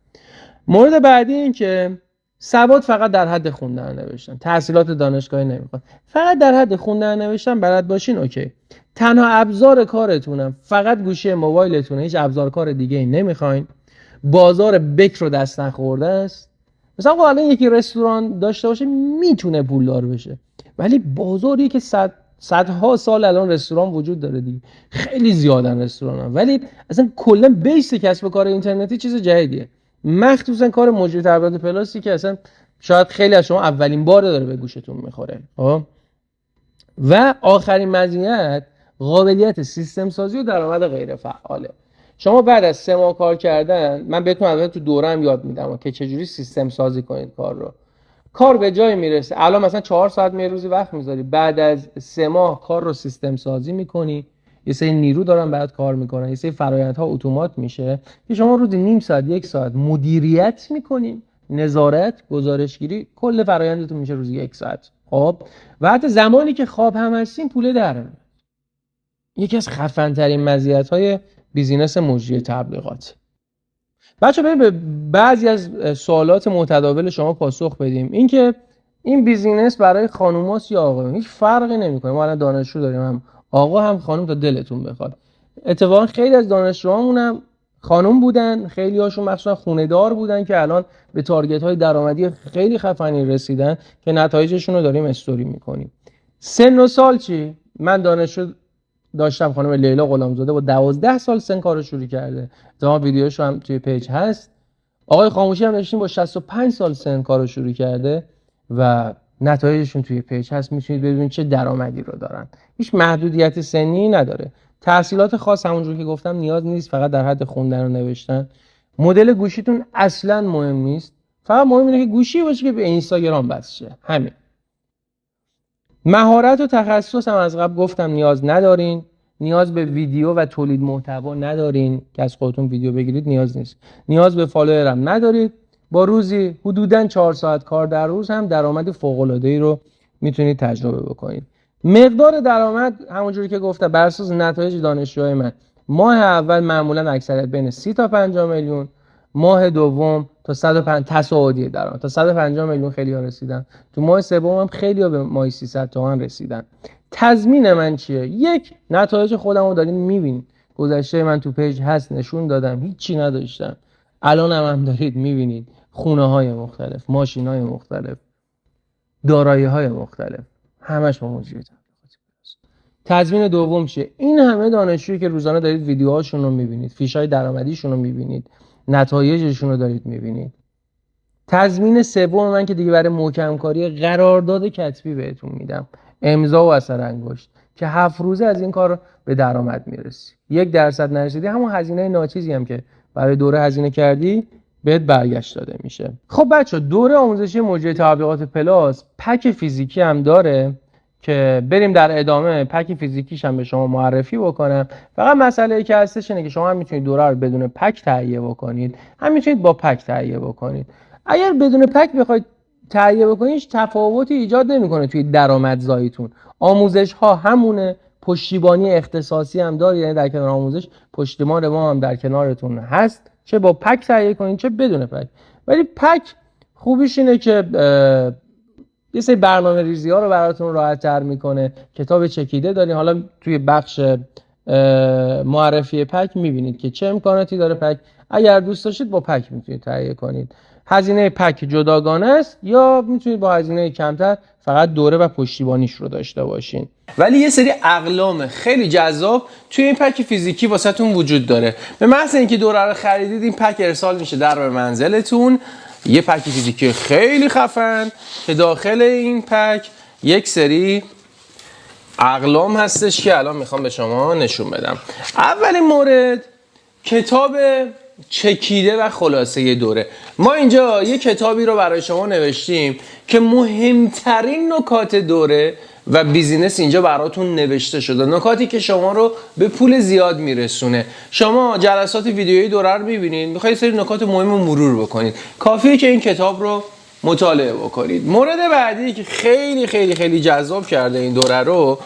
مورد بعدی این که سواد فقط در حد خوندن نوشتن، تحصیلات دانشگاهی نمیخواد، فقط در حد خوندن نوشتن بلد باشین اوکی. تنها ابزار کارتونم فقط گوشی موبایلتونه، هیچ ابزار کار دیگه ای نمیخواین. بازار بکر رو دست نخورده است. مثلا الان یکی رستوران داشته باشه میتونه پولدار بشه، ولی بازاری که صدها سال الان رستوران وجود داره دیگه، خیلی زیادن رستوران ها، ولی اصلا کلا بیس کسب و کار اینترنتی چیز جدیدیه، مخصوصا کار مجری تبلیغات پلاسی که اصلا شاید خیلی از شما اولین بار داره به گوشتون میخوره. و آخرین مزیت قابلیت سیستم سازی و درآمد غیر فعاله. شما بعد از 3 ماه کار کردن، من بهتون البته تو دورم یاد میدم که چجوری سیستم سازی کنید کار رو. کار به جای میرسه، الان مثلا 4 ساعت روزی وقت میذاری، بعد از 3 ماه کار رو سیستم سازی میکنی، یه سری نیرو دارن بعد کار میکنن، یه سری فرآیندها اتومات میشه که شما روزی نیم ساعت 1 ساعت مدیریت میکنین، نظارت، گزارشگیری، کل فرآیندتون میشه روزی 1 ساعت. خب و حتی زمانی که خواب هم هستین پول در میاد. یکی از خفن ترین مزیت‌های بیزینس مجری تبلیغات. بچه بریم به بعضی از سوالات متداول شما پاسخ بدیم. اینکه این بیزینس برای خانوماست یا آقایون؟ هیچ فرقی نمیکنه. ما الان دانشجو داریم، هم آقا هم خانم تا دلتون بخواد. اتفاقا خیلی از دانشجوامون هم خانم بودن، خیلی هاشون مخصوصا خونه‌دار بودن که الان به تارگت های درآمدی خیلی خفنی رسیدن که نتایجشون رو داریم استوری میکنیم. سن و سال چی؟ من دانشجو داشتم، خانم لیلا غلامزاده با 12 سال سن کارو شروع کرده. تمام ویدیوش هم توی پیج هست. آقای خاموشی هم نشین با 65 سال سن کارو شروع کرده و نتایجشون توی پیج هست، میتونید ببینید چه درآمدی رو دارن. هیچ محدودیت سنی نداره. تحصیلات خاص همونجوری که گفتم نیاز نیست، فقط در حد خوندن و نوشتن. مدل گوشیتون اصلا مهم نیست، فقط مهم اینه که گوشی باشه که به اینستاگرام بس شه. همین. مهارت و تخصص هم از قبل گفتم نیاز ندارین. نیاز به ویدیو و تولید محتوا ندارین که از خودتون ویدیو بگیرید، نیاز نیست. نیاز به فالوور هم ندارید. با روزی حدوداً 4 ساعت کار در روز هم درآمد فوق‌العاده‌ای رو میتونید تجربه بکنید. مقدار درآمد همونجوری که گفتم بر اساس نتایج دانشجوهای من، ماه اول معمولاً اکثریت بین 30 تا 50 میلیون، ماه دوم تا 105 تصاعدی درآمد تا 150 میلیون خیلی‌ها رسیدن. تو ماه سوم هم خیلی‌ها به ماه 300 تومن رسیدن. تضمین من چیه؟ یک، نتایج خودم رو دارین میبینید. گذشته من تو پیج هست، نشون دادم، هیچی نداشتم. الان هم دارید میبینید. خونه های مختلف، ماشین های مختلف، دارایی های مختلف، همش با مجری تبلیغات پلاس. تضمین دوم چیه؟ این همه دانشجویی که روزانه دارید ویدیوهاشون رو میبینید، فیش های درآمدیشون رو میبینید، نتایجشون رو دارید میبینید. تضمین سوم من که دیگه برای محکم کاری قرارداد کتبی بهتون میدم، امضا و اثر انگشت، که 7 روزه از این کار به درآمد میرسی. 1% نرسیدی همون هزینه ناچیزی هم که برای دوره هزینه کردی بهت برگشت داده میشه. خب بچه دوره آموزشی مجری تبلیغات پلاس پک فیزیکی هم داره که بریم در ادامه پک فیزیکیش هم به شما معرفی بکنم. فقط مسئله که هستش اینه که شما هم میتونید دوره رو بدون پک تهیه بکنید، هم میتونید با پک تهیه بکنید. اگر بدون پک بخواید تهیه بکنید هیچ تفاوتی ایجاد نمیکنه توی درآمدزاییتون. آموزش ها همونه، پشتیبانی اختصاصی هم داره، یعنی در کنار آموزش پشتیبان ما هم در کنارتون هست، چه با پک تهیه کنید چه بدون پک. ولی پک خوبیش اینه که یه سری برنامه ریزی ها رو براتون راحت تر میکنه. کتاب چکیده دارین، حالا توی بخش معرفی پک میبینید که چه امکاناتی داره پک. اگر دوست داشتید با پک میتونید تهیه کنید. هزینه پک جداگانه است یا میتونید با هزینه کمتر فقط دوره و پشتیبانیش رو داشته باشین. ولی یه سری اقلام خیلی جذاب توی این پک فیزیکی واسهتون وجود داره. به محض اینکه دوره رو خریدید این پک ارسال میشه در منزلتون. یه پک فیزیکی خیلی خفن که داخل این پک یک سری اقلام هستش که الان میخوام به شما نشون بدم. اولین مورد کتاب چکیده و خلاصه دوره. ما اینجا یه کتابی رو برای شما نوشتیم که مهمترین نکات دوره و بیزینس اینجا براتون نوشته شده، نکاتی که شما رو به پول زیاد میرسونه. شما جلسات ویدیویی دوره رو میبینید، میخواید سری نکات مهم رو مرور بکنید، کافیه که این کتاب رو مطالعه بکنید. مورد بعدی که خیلی خیلی خیلی جذاب کرده این دوره رو،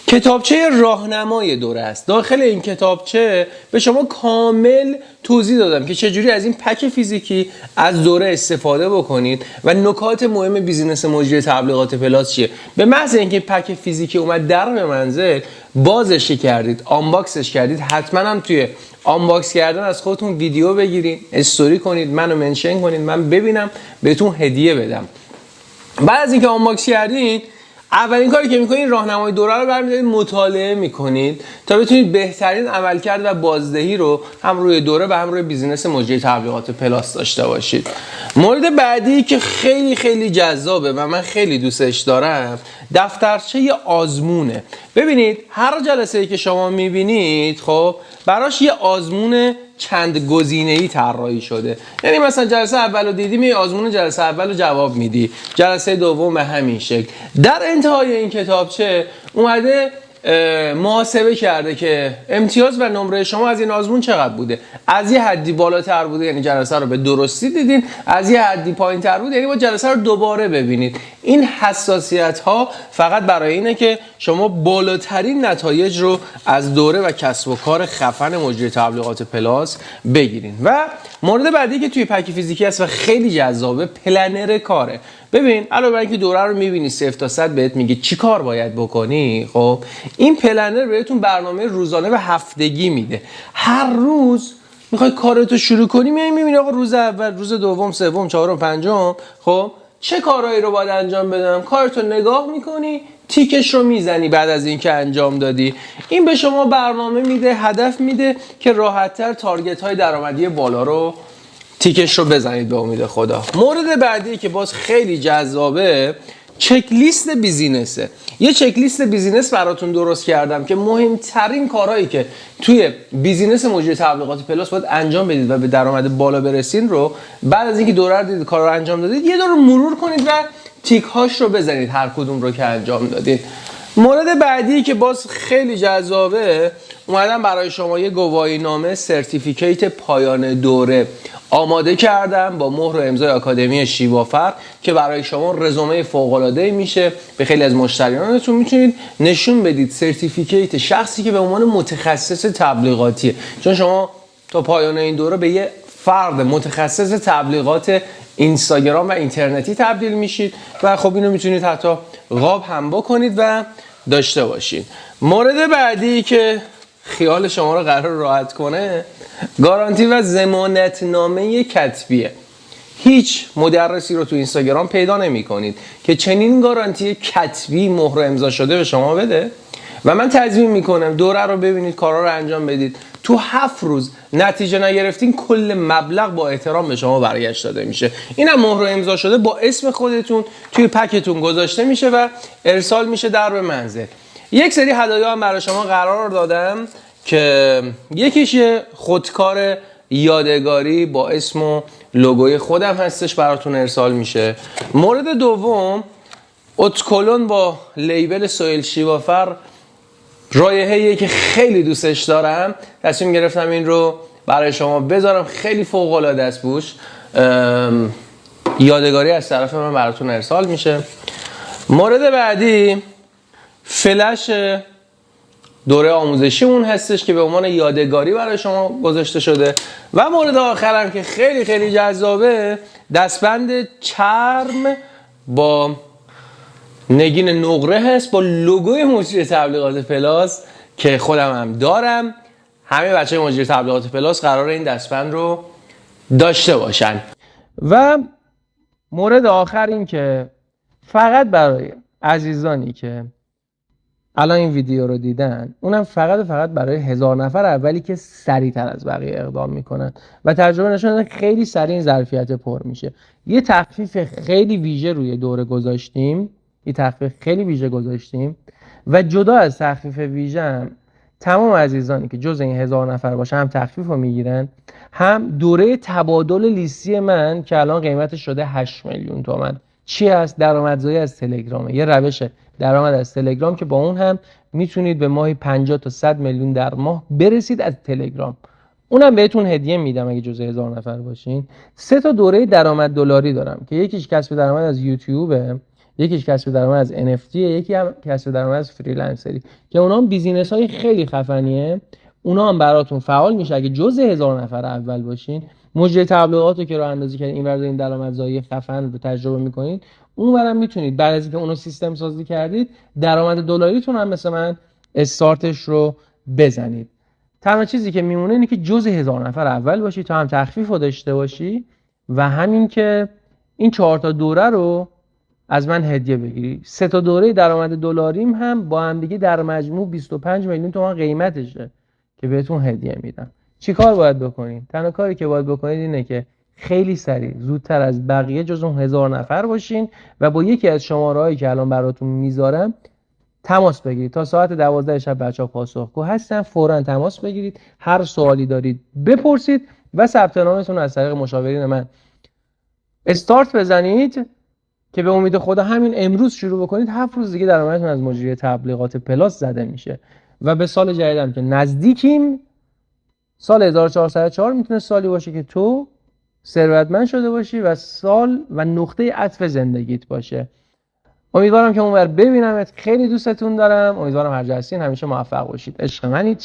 کتابچه راهنمای دوره است. داخل این کتابچه به شما کامل توضیح دادم که چجوری از این پک فیزیکی از دوره استفاده بکنید و نکات مهم بیزینس مجری تبلیغات پلاس چیه. به محض اینکه پک فیزیکی اومد در منزل، بازش کردید، آنباکسش کردید، حتما هم توی آنباکس کردن از خودتون ویدیو بگیرید، استوری کنید، منو منشن کنید، من ببینم بهتون هدیه بدم. بعد از اینکه آنباکس کردین، اولین کاری که میکنید راهنمای دوره رو برمی‌دارید مطالعه میکنید تا بتونید بهترین عملکرد و بازدهی رو هم روی دوره و هم روی بیزینس مجری تبلیغات پلاس داشته باشید. مورد بعدی که خیلی خیلی جذابه و من خیلی دوستش دارم، دفترچه آزمونه. ببینید هر جلسه‌ای که شما میبینید خب براش یه آزمون چند گزینه‌ای طراحی شده. یعنی مثلا جلسه اولو دیدی، می آزمون جلسه اولو جواب میدی، جلسه دوم به همین شکل. در انتهای این کتابچه اومده محاسبه کرده که امتیاز و نمره شما از این آزمون چقدر بوده. از یه حدی بالاتر بوده یعنی جلسه رو به درستی دیدین، از یه حدی پایین‌تر بوده یعنی با جلسه رو دوباره ببینید. این حساسیت ها فقط برای اینه که شما بالاترین نتایج رو از دوره و کسب و کار خفن مجری تبلیغات پلاس بگیرین. و مورد بعدی که توی پک فیزیکی هست و خیلی جذابه، پلنر کاره. ببین علاوه بر اینکه دوره رو میبینی 0 تا 100 بهت میگه چی کار باید بکنی، خب این پلنر بهتون برنامه روزانه و هفتگی میده. هر روز میخوای کارتو شروع کنی، میبینی آقا روز اول، روز دوم، سوم، چهارم، پنجم، خب چه کارهایی رو باید انجام بدم، کارتو نگاه میکنی، تیکش رو میزنی. بعد از اینکه انجام دادی، این به شما برنامه میده، هدف میده که راحت‌تر تارگت های درآمدی بالا رو تیکش رو بزنید به امید خدا. مورد بعدی که باز خیلی جذابه، چک لیست بیزینسه. یه چک لیست بیزینس براتون درست کردم که مهمترین کارهایی که توی بیزینس مجری تبلیغات پلاس باید انجام بدید و به درآمد بالا برسین رو بعد از اینکه دوره رو دیدید، کار رو انجام دادید، یه دور مرور کنید و تیک هاش رو بزنید هر کدوم رو که انجام دادید. مورد بعدی که باز خیلی جذابه، اومدم برای شما یه گواهی نامه سرتیفیکیت پایان دوره آماده کردم با مهر و امضای آکادمی شیوافر که برای شما رزومه فوق‌العاده‌ای میشه. به خیلی از مشتریانتون میتونید نشون بدید سرتیفیکیت شخصی که به عنوان متخصص تبلیغاتیه، چون شما تا پایان این دوره به یه فرد متخصص تبلیغات اینستاگرام و اینترنتی تبدیل میشید و خب اینو میتونید حتی قاب هم بکنید و داشته باشید. مورد بعدی که خیال شما رو قرار راحت کنه، گارانتی و ضمانتنامه کتبیه. هیچ مدرسی رو تو اینستاگرام پیدا نمی کنید که چنین گارانتی کتبی مهر و امضا شده به شما بده و من تضمین میکنم دوره رو ببینید، کارا رو انجام بدید، تو 7 روز نتیجه نگرفتین کل مبلغ با احترام به شما برگشت داده میشه. اینم مهر و امضا شده با اسم خودتون توی پکتون گذاشته میشه و ارسال میشه در به منزل. یک سری هدایا هم برای شما قرار دادم که یکیش خودکار یادگاری با اسم و لوگوی خودم هستش، براتون ارسال میشه. مورد دوم، اتکلون با لیبل سهیل شیوافر، رایحه‌ایه که خیلی دوستش دارم، تصمیم گرفتم این رو برای شما بذارم، خیلی فوق‌العاده است بوش. یادگاری از طرف من براتون ارسال میشه. مورد بعدی فلش دوره آموزشیمون هستش که به عنوان یادگاری برای شما گذاشته شده. و مورد آخرم که خیلی خیلی جذابه، دستبند چرم با نگین نقره هست با لوگوی مجری تبلیغات پلاس که خودم هم دارم. همه بچه مجری تبلیغات پلاس قراره این دستبند رو داشته باشن. و مورد آخر این که فقط برای عزیزانی که الان این ویدیو رو دیدن، اونم فقط و فقط برای 1000 نفر اولی که سریعتر از بقیه اقدام میکنن و تجربه نشون داده خیلی سریع این ظرفیت پر میشه. یه تخفیف خیلی ویژه روی دوره گذاشتیم، و جدا از تخفیف ویژه هم تمام عزیزانی که جز این 1000 نفر باشه هم تخفیف رو میگیرن، هم دوره تبادل لیستی من که الان قیمتش شده 8 میلیون تومان. چی هست؟ درآمدزایی از تلگرامه. یه روش درآمد از تلگرام که با اون هم میتونید به ماهی 50 تا 100 میلیون در ماه برسید از تلگرام. اونم بهتون هدیه میدم اگه جزء 1000 نفر باشین. 3 تا دوره درآمد دلاری دارم که یکیش کسب درآمد از یوتیوبه، یکیش کسب درآمد از NFT، یکی هم کسب درآمد از فریلنسری که اونا هم بیزینس های خیلی خفنیه. اونا هم براتون فعال میشه اگه جزء 1000 نفر اول باشین. مجری تبلیغات رو که راه اندازی کردین، این ورده این درآمدزایی خفن رو تجربه میکنید، اونورم میتونید بعد از اینکه اونو سیستم سازی کردید درآمد دلاریتون هم مثل من استارتش رو بزنید. تنها چیزی که میمونه اینه که جزء 1000 نفر اول باشی تا هم تخفیف رو داشته باشی و همین که این 4 تا دوره رو از من هدیه بگیری. 3 تا دوره درآمد دلاریم هم با هم دیگه در مجموع 25 میلیون تومان قیمتشه که بهتون هدیه میدم. چی کار باید بکنید؟ تنها کاری که باید بکنید اینه که خیلی سریع زودتر از بقیه جز اون 1000 نفر باشین و با یکی از شماره‌هایی که الان براتون میذارم تماس بگیرید. تا ساعت 12 شب بچه‌ها پاسخگو هستن، فوراً تماس بگیرید، هر سوالی دارید بپرسید و ثبت نامتون از طریق مشاورین من استارت بزنید که به امید خدا همین امروز شروع بکنید. 7 روز دیگه درآمدتون از مجری تبلیغات پلاس زده میشه و به سال جدیدم که نزدیکیم، سال 1404 میتونه سالی باشه که تو ثروتمند شده باشی و سال و نقطه عطف زندگیت باشه. امیدوارم که اونور ببینمت. خیلی دوستتون دارم. امیدوارم هر جا هستین همیشه موفق باشید. عشق منید.